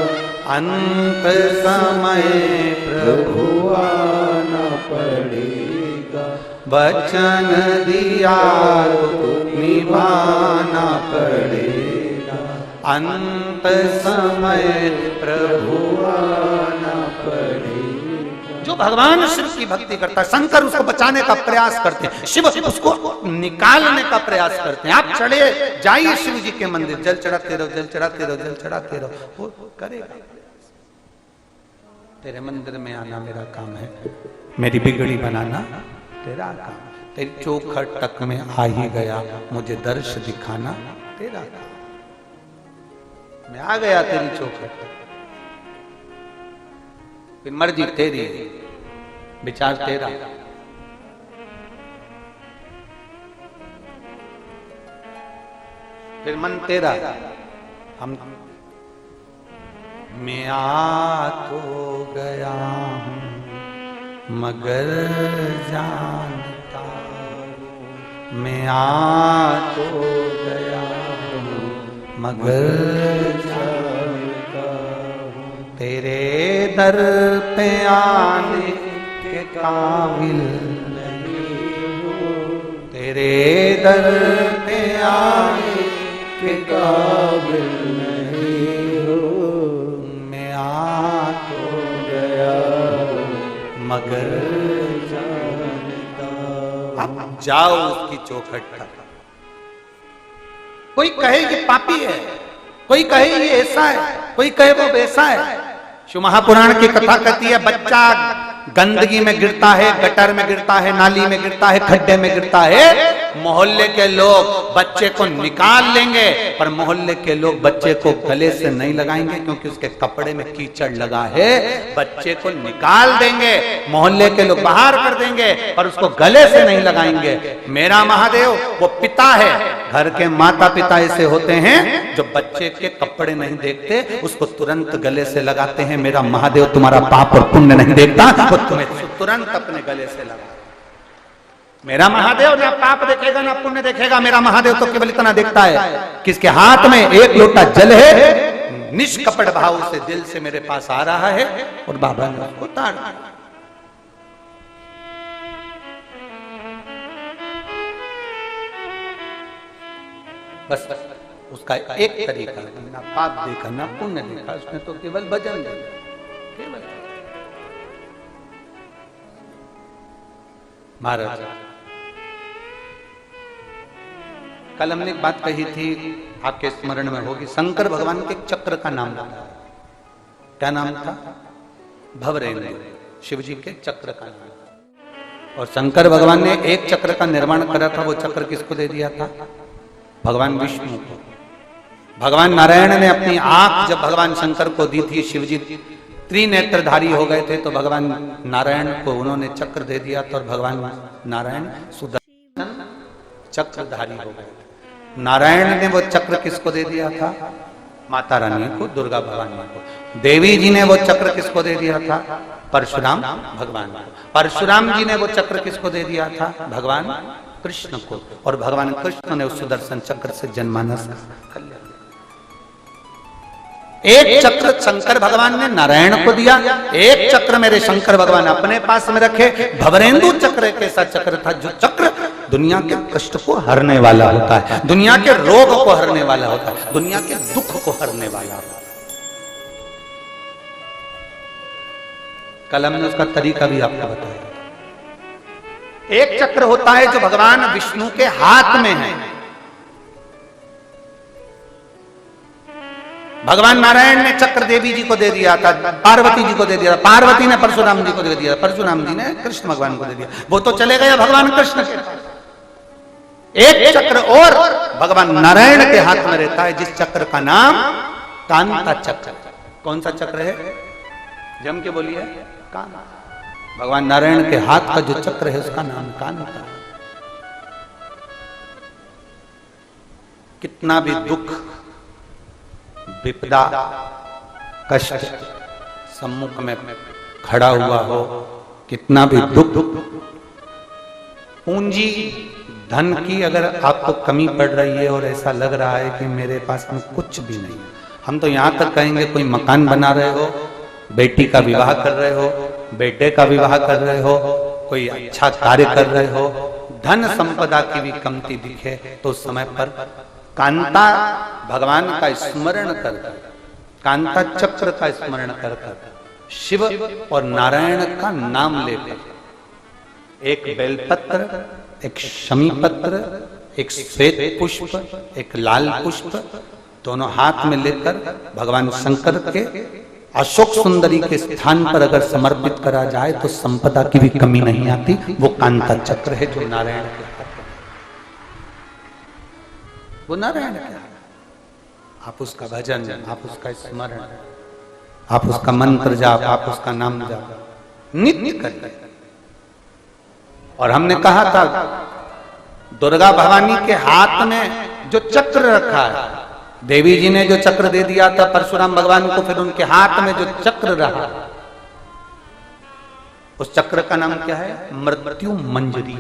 S1: अंत समय प्रभु आना पड़ेगा। वचन दिया तो निभाना पड़ेगा, अंत समय प्रभु आना पड़ेगा। जो भगवान शिव की भक्ति करता है, शंकर उसको बचाने का प्रयास करते हैं, शिव उसको निकालने का प्रयास करते हैं। आप चढ़े जाइए शिव जी के मंदिर, जल चढ़ाते रहो, जल चढ़ाते रहो, जल चढ़ाते रहो, वो करेगा। तेरे मंदिर में आना मेरा काम है, मेरी बिगड़ी बनाना तेरा काम। तेरी चौखट तक में आ ही गया, मुझे दर्श दिखाना तेरा काम। मैं आ गया तेरी चौखट तक, फिर मर्जी तेरी, विचार तेरा। फिर मन तेरा। हम मैं आ तो गया हूं मगर जानता हूं, मैं आ तो गया हूं मगर जानता हूं, तेरे दर पे आने के काबिल नहीं हूं, तेरे दर पे आने के काबिल नहीं हूं, मैं आ तो गया मगर जानता। अब जाओ उसकी चौखट तक। कोई कहे ये पापी है, कोई कहे ये ऐसा है, कोई कहे वो वैसा है। शिव महापुराण की कथा कहती है बच्चा गंदगी में गिरता है, गटर में गिरता है, नाली में गिरता है, खड्डे में गिरता है, मोहल्ले के लोग बच्चे को निकाल लेंगे, पर मोहल्ले के लोग बच्चे को गले से नहीं लगाएंगे क्योंकि उसके कपड़े में कीचड़ लगा है। बच्चे को निकाल देंगे, मोहल्ले के लोग बाहर कर देंगे, पर उसको गले से नहीं लगाएंगे। मेरा महादेव वो पिता है। घर के माता पिता ऐसे होते हैं जो बच्चे के कपड़े नहीं देखते, उसको तुरंत गले से लगाते हैं। मेरा महादेव तुम्हारा पाप और पुण्य नहीं देखता, वो तुम्हें तुरंत अपने गले से लगा। मेरा महादेव ना पाप देखेगा ना पुण्य देखेगा। मेरा महादेव तो केवल इतना देखता है कि इसके हाथ में एक लोटा जल है, निष्कपट भाव से दिल से मेरे पास आ रहा है और बाबा ने उसको उतार दिया। बस उसका एक तरीका, ना पाप देखा ना पुण्य देखा, उसने तो केवल भजन देखा, केवल। महाराज कल हमने एक बात कही थी, आपके स्मरण में होगी। शंकर भगवान के चक्र का नाम था, क्या नाम था? भवरेंद्र। शिव जी के चक्र का नाम। और शंकर भगवान ने एक चक्र का निर्माण करा था। वो चक्र किसको दे दिया था? भगवान विष्णु को। भगवान नारायण ने अपनी आंख जब भगवान शंकर को दी थी, शिव जी त्रिनेत्रधारी हो गए थे, तो भगवान नारायण को उन्होंने चक्र दे दिया था और भगवान नारायण सुदर्शन चक्रधारी हो गए थे। नारायण ने वो चक्र किसको दे दिया था? माता रानी को, दुर्गा भवानी को। देवी जी ने वो चक्र किसको दे दिया था? परशुराम भगवान को। परशुराम जी ने वो चक्र किसको दे दिया था? भगवान कृष्ण को। और भगवान कृष्ण ने उस सुदर्शन चक्र से जनमानस कर लिया। एक चक्र शंकर भगवान ने नारायण को दिया, एक चक्र मेरे शंकर भगवान अपने पास में रखे। भवरेंदु चक्र एक ऐसा चक्र था जो चक्र दुनिया के कष्ट को हरने वाला होता है, दुनिया के रोग को हरने वाला होता है, दुनिया के दुख को हरने वाला होता है। कल हमने उसका तरीका भी आपको बताया। एक चक्र होता है जो भगवान विष्णु के हाथ में है। भगवान नारायण ने चक्र देवी जी को दे दिया था, पार्वती जी को दे दिया था, पार्वती ने परशुराम जी को दे दिया, परशुराम जी ने कृष्ण भगवान को दे दिया। वो तो चले गए भगवान कृष्ण के पास। एक चक्र और भगवान नारायण के हाथ में रहता है, जिस चक्र का नाम कांता चक्र। कौन सा चक्र है? जम के बोलिए। कांता। भगवान नारायण के हाथ का जो चक्र है उसका नाम कांता। कितना भी दुख, विपदा, कष्ट सम्मुख में खड़ा हुआ हो, कितना भी दुख, पूंजी धन की अगर आपको कमी पड़ रही है और ऐसा लग रहा है कि मेरे पास में कुछ भी नहीं, हम तो यहां तक कहेंगे कोई मकान बना रहे हो, बेटी का विवाह कर रहे हो, बेटे का विवाह कर रहे हो, कोई अच्छा कार्य कर रहे हो, धन संपदा की भी कमती दिखे, तो उस समय पर कांता भगवान का स्मरण कर, कांता चक्र का स्मरण कर, शिव और नारायण का नाम लेकर एक बेलपत्र, एक शमी पत्र, एक श्वेत पुष्प, एक लाल पुष्प दोनों हाथ में लेकर भगवान शंकर के अशोक सुंदरी के स्थान पर अगर समर्पित करा जाए तो संपदा की भी कमी नहीं आती। वो कांता चक्र है जो नारायण के हाथ में, वो नारायण के हाथ। आप उसका भजन, आप उसका स्मरण, आप उसका मंत्र जाप, आप उसका नाम जाप नित्य करिए। और हमने कहा था दुर्गा भवानी के हाथ में जो चक्र रखा है, देवी जी ने जो चक्र दे दिया था परशुराम भगवान को, फिर उनके हाथ में जो चक्र रहा, उस चक्र का नाम क्या है? मृत्यु मंजरी।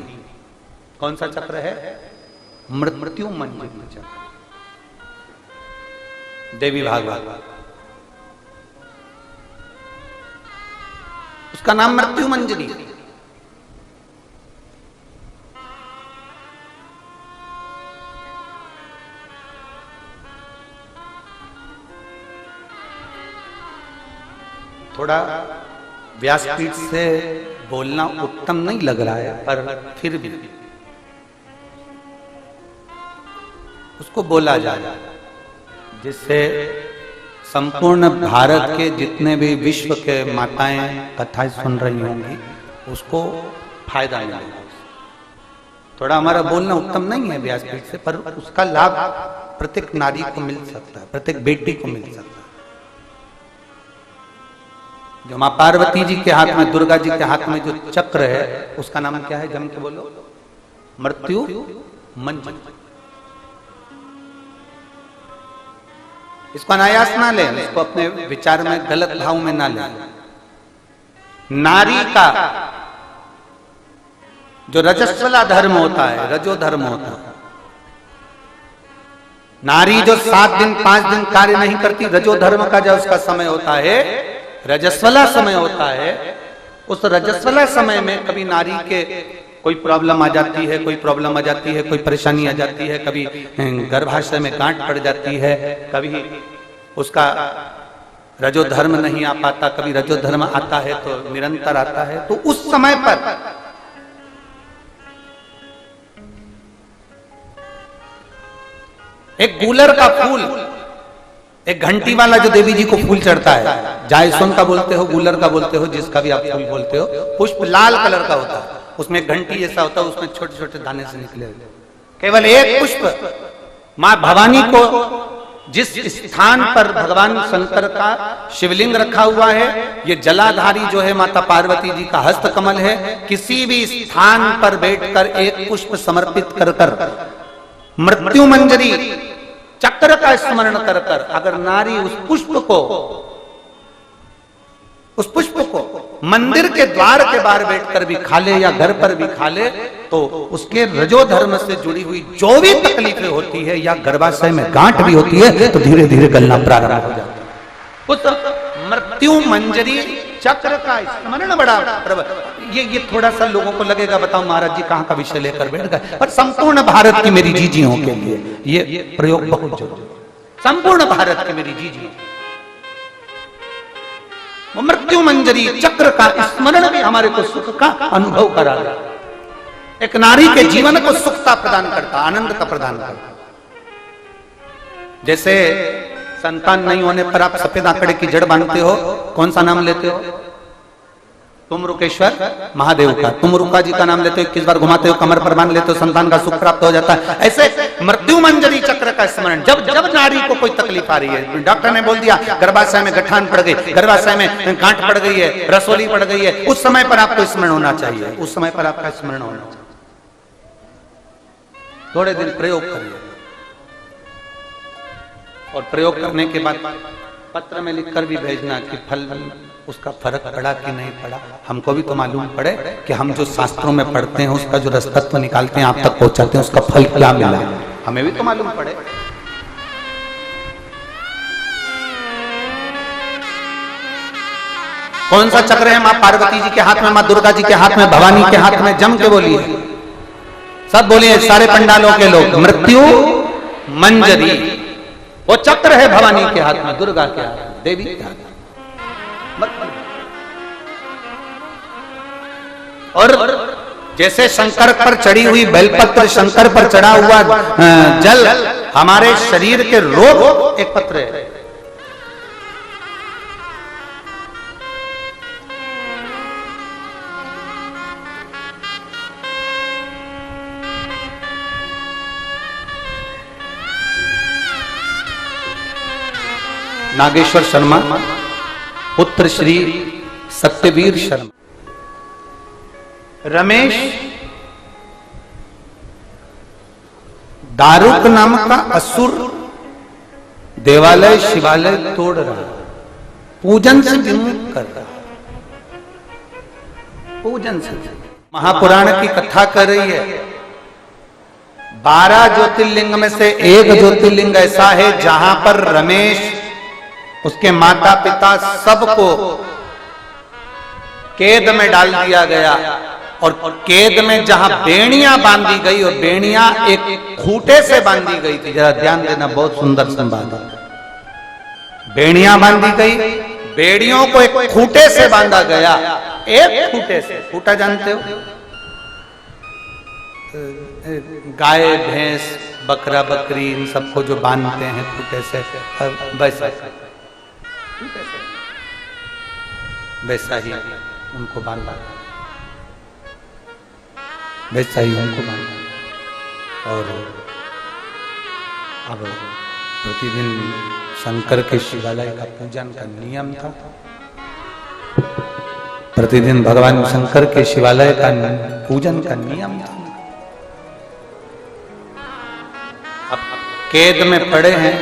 S1: कौन सा चक्र है? मृत्यु मंजरी चक्र। देवी भागवत, उसका नाम मृत्यु मंजरी। थोड़ा व्यासपीठ से बोलना उत्तम नहीं लग रहा है, पर फिर भी उसको बोला जाए जिससे संपूर्ण भारत के जितने भी विश्व के माताएं कथाएं सुन रही होंगी उसको फायदा मिलेगा। थोड़ा हमारा बोलना उत्तम नहीं है व्यासपीठ से, पर उसका लाभ प्रत्येक नारी को मिल सकता है, प्रत्येक बेटी को मिल सकता है। जो मां पार्वती जी के हाथ में, दुर्गा जी के हाथ में जो चक्र है उसका नाम क्या है? जम के बोलो। मृत्यु मंजरी। इसको अनायास ना लें, इसको अपने विचार में गलत भाव में ना लें। नारी का जो रजस्वला धर्म होता है, रजो धर्म होता है, नारी जो 7 दिन 5 दिन कार्य नहीं करती, रजो धर्म का जो उसका समय होता है, रजस्वला समय होता है, उस रजस्वला समय में कभी नारी के कोई प्रॉब्लम आ जाती है, कोई प्रॉब्लम आ जाती है, कोई परेशानी आ जाती है, कभी गर्भाशय में गांठ पड़ जाती है, कभी उसका रजो धर्म नहीं आ पाता, कभी रजो धर्म आता है तो निरंतर आता है। तो उस समय पर एक गूलर का फूल, एक घंटी वाला जो देवी जी को फूल चढ़ता है, जायसोन का बोलते हो, गूलर का बोलते हो, जिसका भी आप फूल बोलते हो, पुष्प लाल कलर का होता है, उसमें घंटी जैसा होता है, उसमें छोटे छोटे दाने से निकले हुए। केवल एक पुष्प मां भवानी को, जिस स्थान पर भगवान शंकर का शिवलिंग रखा हुआ है, ये जलाधारी जो है माता पार्वती जी का हस्त कमल है, किसी भी स्थान पर बैठकर एक पुष्प समर्पित कर कर मृत्यु मंजरी चक्र का स्मरण कर कर अगर नारी उस पुष्प को मंदिर के द्वार के बाहर बैठकर भी खा ले या घर पर भी खा ले, तो उसके रजो धर्म से जुड़ी हुई जो भी तकलीफें होती है या गर्भाशय में गांठ भी होती है तो धीरे धीरे गलना प्रारंभ हो जाता है। उस मृत्यु मंजरी चक्र का स्मरण बड़ा ये थोड़ा सा लोगों को लगेगा, बताओ महाराज जी कहां का विषय लेकर बैठ गए, पर संपूर्ण भारत की मेरी जीजियों के लिए ये प्रयोग बहुत जरूरी। संपूर्ण भारत की मेरी जीजियों, मृत्यु मंजरी चक्र का स्मरण भी हमारे को सुख का अनुभव करा रहा है। एक नारी के जीवन को सुखता प्रदान करता, आनंद का प्रदान करता। जैसे संतान नहीं होने पर आप सफेद आंकड़े की जड़ बांधते हो, कौन सा नाम लेते हो? तुम रुकेश्वर महादेव का। तुम रुका जी का नाम लेते हो, 21 बार घुमाते हो, कमर पर बांध लेते हो, संतान का सुख प्राप्त हो जाता है। ऐसे मृत्यु मंजरी चक्र का स्मरण जब जब नारी को कोई तकलीफ आ रही है, डॉक्टर ने बोल दिया गर्भाशय में गठान पड़ गई, गर्भाशय में गांठ पड़ गई है, रसोली पड़ गई है, उस समय पर आपको स्मरण होना चाहिए, उस समय पर आपका स्मरण होना चाहिए। थोड़े दिन प्रयोग करिए और प्रयोग करने के बाद पत्र में लिखकर भी भेजना कि फल उसका फर्क पड़ा कि नहीं पड़ा। हमको भी तो मालूम पड़े कि हम जो शास्त्रों में पढ़ते हैं उसका जो रसतत्व निकालते हैं, आप तक पहुंचाते हैं, उसका फल क्या मिला, हमें भी तो मालूम पड़े। कौन सा चक्र है मां पार्वती जी के हाथ में, मां दुर्गा जी के हाथ में, भवानी के हाथ में? जम के बोलिए, सब बोलिए, सारे पंडालों के लोग। मृत्यु मंजरी वो चक्र है भवानी के हाथ में, दुर्गा के हाथ में, देवी के हाथ में। और जैसे शंकर पर चढ़ी हुई बेलपत्र, शंकर पर चढ़ा हुआ जल हमारे शरीर के रोग एक पत्र है। नागेश्वर शर्मा पुत्र श्री सत्यवीर शर्मा, रमेश दारुक नाम का असुर देवालय शिवालय तोड़ रहा, पूजन से विमुख कर रहा, पूजन से। महापुराण की कथा कर रही है, 12 ज्योतिर्लिंग में से एक ज्योतिर्लिंग ऐसा है जहां पर रमेश, उसके माता पिता सबको कैद में डाल दिया गया, और कैद में जहां बेड़ियां बांधी गई, और बेड़ियां एक खूंटे से बांधी गई थी। जरा ध्यान देना, बहुत सुंदर संवाद है। बेड़ियां बांधी गई, बेड़ियों को एक खूंटे से बांधा गया, एक खूंटे से। खूंटा जानते हो? गाय भैंस बकरा बकरी इन सबको जो बांधते हैं खूंटे से, वैसा खूंटे से, वैसा ही उनको बांधा, वैसा ही उनको बांधा। और अब प्रतिदिन शंकर के शिवालय का पूजन का नियम था। प्रतिदिन भगवान शंकर के शिवालय का पूजन का नियम था। अब कैद में पड़े हैं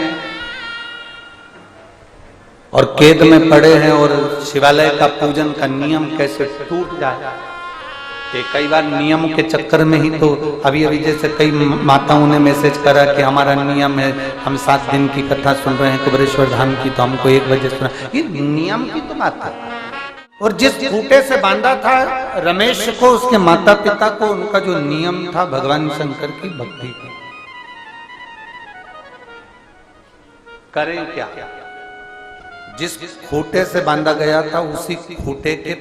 S1: और कैद में पड़े हैं और शिवालय का पूजन का नियम कैसे टूट जाए। कि कई बार नियम के चक्कर में ही तो अभी जैसे कई माताओं ने मैसेज करा कि हमारा नियम है, हम 7 दिन की कथा सुन रहे हैं कुबेरेश्वर धाम की, तो हमको 1 बजे सुना। ये नियम की तो बात है। और जिस खूंटे से बांधा था रमेश को, उसके माता पिता को, उनका जो नियम था भगवान शंकर की भक्ति की, करें क्या? जिस खूंटे से बांधा गया था उसी खूंटे के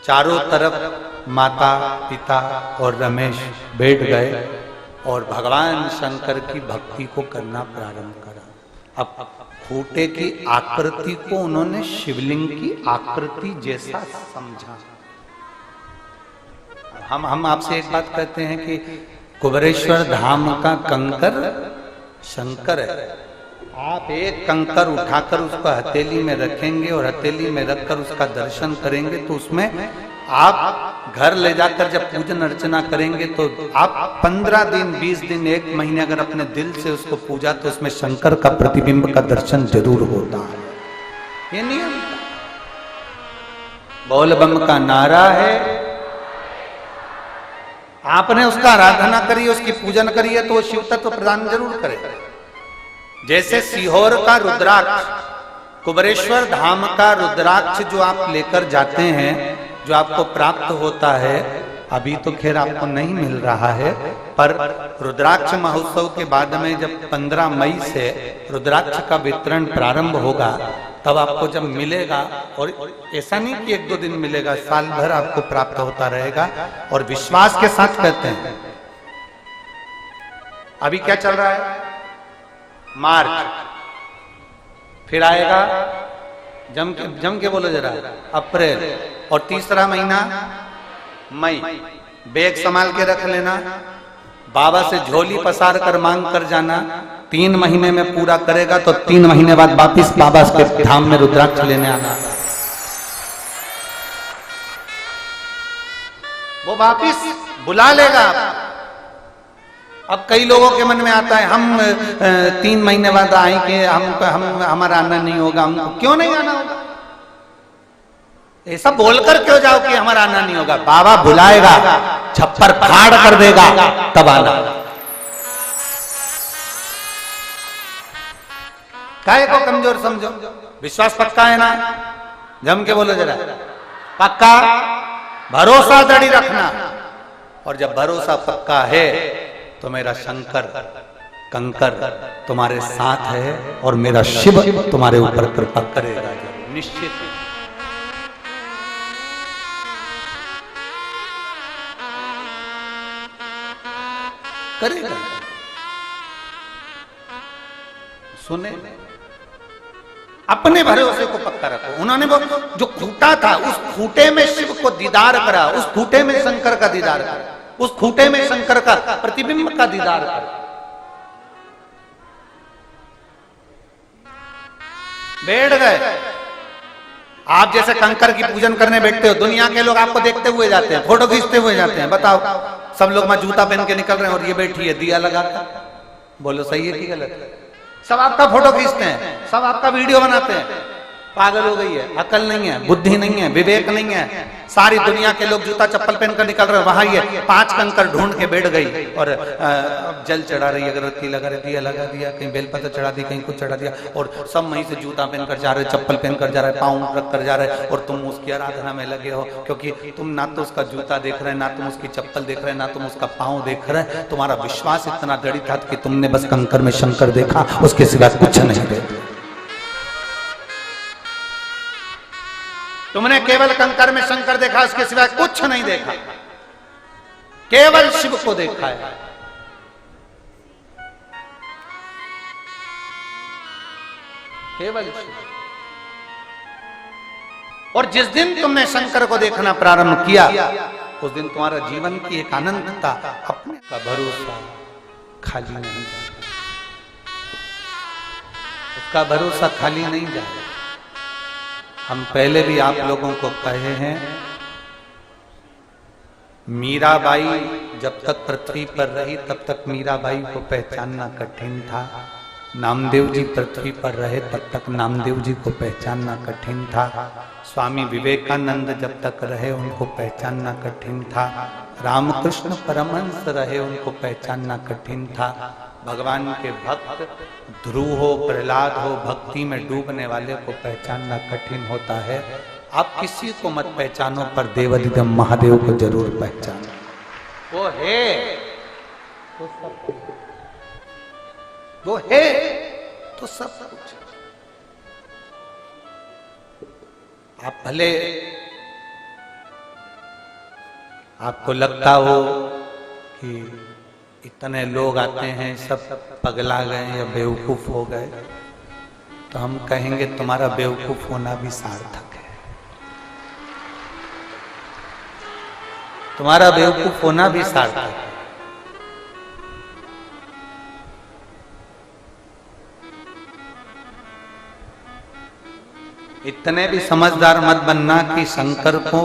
S1: चारों तरफ माता पिता और रमेश बैठ गए और भगवान शंकर की भक्ति को करना प्रारंभ करा। अब खूंटे की आकृति को उन्होंने शिवलिंग की आकृति जैसा समझा। हम आपसे एक बात कहते हैं कि कुबेरेश्वर धाम का कंकर शंकर है। आप एक कंकर उठाकर उसको हथेली में रखेंगे और हथेली में रखकर उसका दर्शन करेंगे तो उसमें आप घर ले जाकर जब पूजन अर्चना करेंगे तो आप 15 दिन 20 दिन 1 महीने अगर अपने दिल से उसको पूजा तो उसमें शंकर का प्रतिबिंब का दर्शन जरूर होता है। ये नियम बोल बम का नारा है। आपने उसका आराधना करी, उसकी पूजन करी है तो वो शिव तत्व प्रदान जरूर करेगा। जैसे सीहोर का रुद्राक्ष, कुबेरेश्वर धाम का रुद्राक्ष जो आप लेकर जाते हैं, जो आपको प्राप्त होता है, अभी तो खैर आपको नहीं मिल रहा है, पर रुद्राक्ष महोत्सव के बाद में जब 15 मई से रुद्राक्ष का वितरण प्रारंभ होगा तब आपको जब मिलेगा, और ऐसा नहीं कि 1-2 दिन मिलेगा, साल भर आपको प्राप्त होता रहेगा। और विश्वास के साथ कहते हैं। अभी क्या चल रहा है? मार्च, फिर आएगा जम के बोलो जरा अप्रैल, और तीसरा महीना मई। बैग संभाल के रख लेना, बाबा से झोली पसार कर मांग कर जाना। 3 महीने में पूरा करेगा तो 3 महीने बाद वापिस बाबा के धाम में रुद्राक्ष लेने आना। वो वापिस बुला लेगा। अब कई लोगों के मन में आता है हम 3 महीने बाद आएंगे, हम हमारा आना नहीं होगा। हमको क्यों नहीं आना होगा? ऐसा बोलकर क्यों जाओ कि हमारा आना नहीं होगा? बाबा बुलाएगा, छप्पर फाड़ कर देगा, तब आना। काहे को कमजोर समझो? विश्वास पक्का है ना? जम के बोलो जरा, पक्का? भरोसा जड़ी रखना। और जब भरोसा पक्का है तो मेरा शंकर कंकर तुम्हारे साथ है और मेरा शिव तुम्हारे ऊपर कृपा करेगा, निश्चित। करेगा। सुने, अपने भरोसे को पक्का रखो। उन्होंने वो जो खूंटा था उस खूंटे में शिव को दीदार करा, उस खूंटे में शंकर का दीदार करा, उस खूंटे में शंकर का प्रतिबिंब का दीदार करा। बैठ गए। आप जैसे कंकर की पूजन करने बैठते हो, दुनिया के लोग आपको देखते हुए जाते हैं, फोटो खींचते हुए जाते हैं। बताओ, सब लोग मैं जूता पहन के निकल रहे हैं और ये बैठी है दिया लगाकर। बोलो सही है कि गलत है? सब आपका फोटो खींचते हैं, सब आपका वीडियो बनाते हैं। पागल हो गई है, अकल नहीं है, बुद्धि नहीं है, विवेक नहीं है। सारी दुनिया के लोग जूता चप्पल पहनकर निकल रहे हैं, वहां ये 5 कंकर ढूंढ के बैठ गई और जल चढ़ा रही है, अगरबत्ती लगा रही, दिया लगा दिया, कहीं बेलपत्र चढ़ा दी, कहीं कुछ चढ़ा दिया, और सब वहीं से जूता पहनकर जा रहे, चप्पल पहनकर जा रहे, पाँव रख कर जा रहे, और तुम उसकी आराधना में लगे हो। क्योंकि तुम ना तो उसका जूता देख रहे, ना तुम उसकी चप्पल देख रहे, ना तुम उसका पाँव देख रहे। तुम्हारा विश्वास इतना दृढ़ था कि तुमने बस कंकर में शंकर देखा, उसके सिवा कुछ नहीं देखा। तुमने केवल कंकर में शंकर देखा, उसके सिवाय कुछ नहीं देखा, केवल शिव को देखा है। केवल शिव। और जिस दिन तुमने शंकर को देखना प्रारंभ किया उस दिन तुम्हारा जीवन की एक अनंतता, अपने का भरोसा खाली नहीं जाता, उसका भरोसा खाली नहीं जाता। हम पहले भी आप लोगों को कहे हैं, मीराबाई जब तक पृथ्वी पर रही तब तक मीराबाई को पहचानना कठिन था। नामदेव जी पृथ्वी पर रहे तब तक नामदेव जी को पहचानना कठिन था। स्वामी विवेकानंद जब तक रहे उनको पहचानना कठिन था। रामकृष्ण परमहंस रहे उनको पहचानना कठिन था। भगवान के भक्त ध्रुव हो, प्रहलाद हो, भक्ति में डूबने वाले को पहचानना कठिन होता है। आप किसी को मत पहचानो पर देवाधिदेव महादेव को जरूर पहचानो। वो है तो सब कुछ, वो है तो सब कुछ। आप भले आपको लगता हो कि इतने लोग आते हैं सब पगला गए या बेवकूफ हो गए, तो हम कहेंगे तुम्हारा बेवकूफ होना भी सार्थक है। तुम्हारा बेवकूफ होना भी सार्थक है। इतने भी समझदार मत बनना कि शंकर को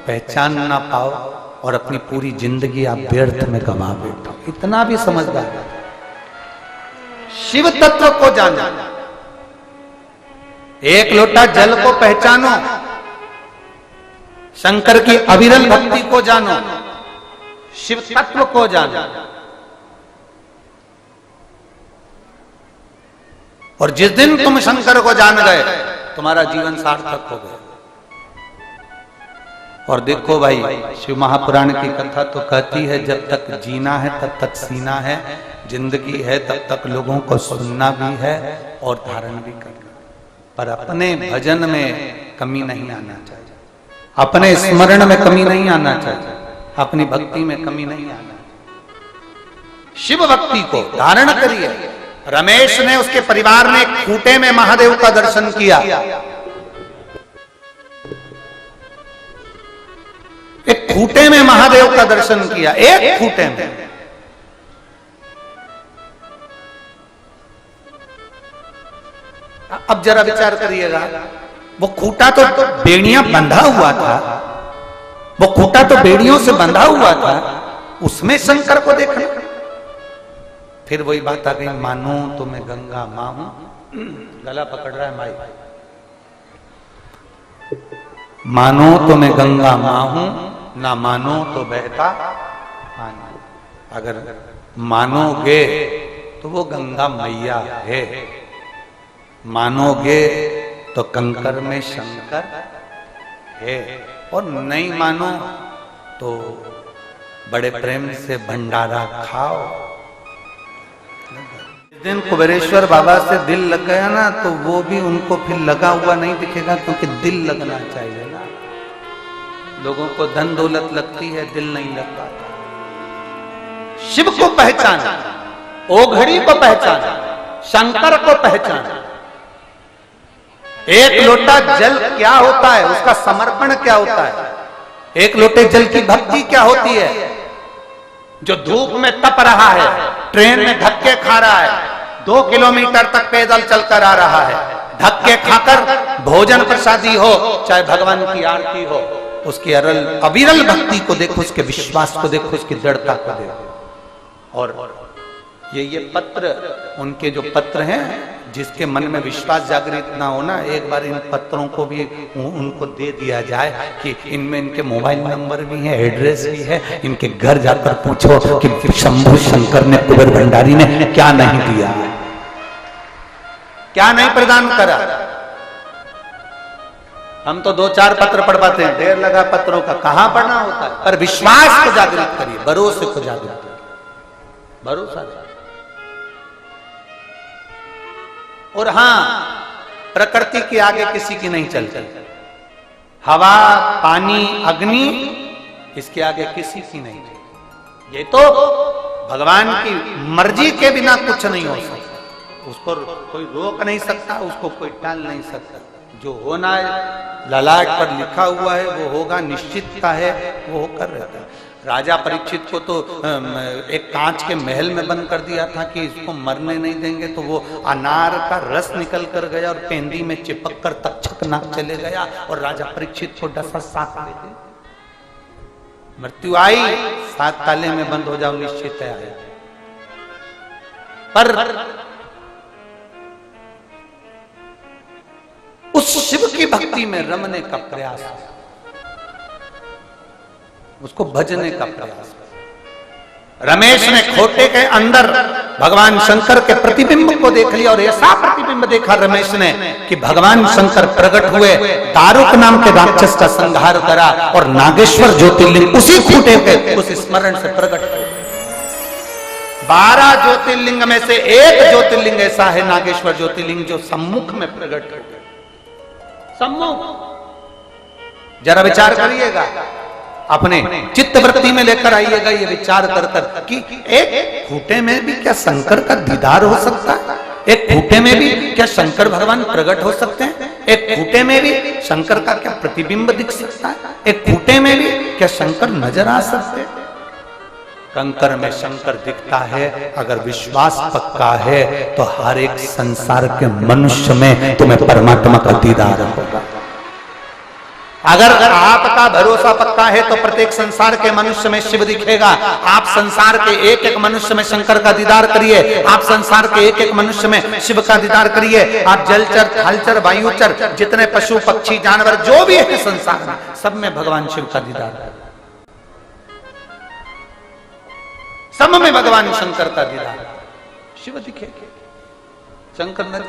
S1: पहचान ना पाओ और अपनी पूरी जिंदगी आप व्यर्थ में गवा बैठो। इतना भी समझदार। शिव तत्व को जानो, एक लोटा जल को पहचानो, शंकर की अविरल भक्ति को जानो, शिव तत्व को जानो, और जिस दिन तुम शंकर को जान गए तुम्हारा जीवन सार्थक हो गया। और देखो भाई, शिव महापुराण की कथा तो कहती है जब तक जीना है तब तक सीना है, जिंदगी है तब तक लोगों को सुनना भी है और धारण भी करना, पर अपने भजन में कमी नहीं आना चाहिए, अपने स्मरण में कमी नहीं आना चाहिए, अपनी भक्ति में कमी नहीं आना। शिव भक्ति को धारण करिए। रमेश ने, उसके परिवार ने एक खूंटे में महादेव का दर्शन किया। एक खूंटे में महादेव का दर्शन किया, एक खूंटे में। अब जरा विचार करिएगा, वो खूंटा तो बेड़ियां बंधा हुआ था, वो खूंटा तो बेड़ियों से बंधा हुआ था, उसमें शंकर को देखना। फिर वही बात आ गई, मानो तो मैं गंगा मां हूं। गला पकड़ रहा है माई। मानो तो मैं गंगा मां हूं, ना मानो तो बहता पानी। अगर मानोगे तो वो गंगा मैया है, मानोगे तो कंकर में शंकर है, और नहीं मानो तो बड़े प्रेम से भंडारा खाओ। जिस दिन कुबेरेश्वर बाबा से दिल लग गया ना, तो वो भी उनको फिर लगा हुआ नहीं दिखेगा, क्योंकि दिल लगना चाहिए ना। लोगों को धन दौलत लगती है, दिल नहीं लग पाता। शिव को पहचाना, ओघड़ी को पहचाना, शंकर को पहचाना। एक लोटा जल क्या होता है, उसका समर्पण क्या होता है, एक लोटे जल की भक्ति क्या होती है। जो धूप में तप रहा है, ट्रेन में धक्के खा रहा है, 2 किलोमीटर तक पैदल चलकर आ रहा है, धक्के खाकर भोजन प्रसादी हो चाहे भगवान की आरती हो, उसकी अविरल भक्ति को देखो, उसके विश्वास को देखो, उसकी दृढ़ता को देखो। और ये पत्र, उनके जो पत्र हैं, जिसके मन में विश्वास जागृत ना होना, एक बार इन पत्रों को भी उनको दे दिया जाए कि इनमें इनके मोबाइल नंबर भी है, एड्रेस भी है, इनके घर जाकर पूछो कि शंभु शंकर ने, कुबेर भंडारी ने क्या नहीं दिया, क्या नहीं प्रदान करा। हम तो 2-4 पत्र पढ़ पाते हैं, ढेर लगा पत्रों का, कहां पढ़ना होता है। पर विश्वास को जागृत करिए, भरोसे को जागृत करिए, भरोसा। और हां, प्रकृति के आगे किसी की नहीं चलती। हवा, पानी, अग्नि, इसके आगे किसी की नहीं चलती। ये तो भगवान की मर्जी के बिना कुछ नहीं हो सकता। उसको कोई रोक नहीं सकता, उसको कोई टाल नहीं सकता। जो होना है ललाट पर लिखा हुआ है वो होगा, निश्चितता है, वो होकर रहता है। राजा परीक्षित को तो एक कांच के महल में बंद कर दिया था कि इसको मरने नहीं देंगे, तो वो अनार का रस निकल कर गया और पेंदी में चिपक कर तक्षक नाक चले गया और राजा परीक्षित को डसा 7 ताले। मृत्यु आई, 7 ताले में बंद हो जाओ, निश्चित है। पर उस शिव की भक्ति में रमने का प्रयास, उसको भजने का प्रयास। रमेश ने खोटे के अंदर भगवान शंकर के प्रतिबिंब को देख लिया और ऐसा प्रतिबिंब देखा रमेश ने कि भगवान शंकर प्रकट हुए, दारुक नाम के राक्षस का संहार करा और नागेश्वर ज्योतिर्लिंग उसी खूंटे पे उस स्मरण से प्रकट हुए। 12 ज्योतिर्लिंग में से एक ज्योतिर्लिंग ऐसा है, नागेश्वर ज्योतिर्लिंग, जो सम्मुख में प्रकट हो गया। सम्मुख, जरा विचार करिएगा, अपने चित्त वृत्ति में लेकर आइएगा ये विचार कर कर कि एक खूंटे में भी क्या शंकर का दीदार हो सकता है? एक खूंटे में भी क्या शंकर भगवान प्रकट हो सकते हैं? एक खूंटे में भी शंकर का क्या प्रतिबिंब दिख सकता है? एक खूंटे में भी क्या शंकर नजर आ सकते हैं? कंकर में शंकर दिखता है, अगर विश्वास पक्का है तो हर एक संसार के मनुष्य में तुम्हें परमात्मा का दीदार होगा। अगर आपका भरोसा पक्का है तो प्रत्येक संसार के मनुष्य में शिव दिखेगा। आप संसार के एक एक मनुष्य में शंकर का दीदार करिए, आप संसार के एक एक मनुष्य में शिव का दीदार करिए। आप जलचर, थलचर, वायुचर, जितने पशु पक्षी जानवर जो भी है संसार में, सब में भगवान शिव का दीदार, सब में भगवान शंकर का दीदार। शिव दिखे, शंकर न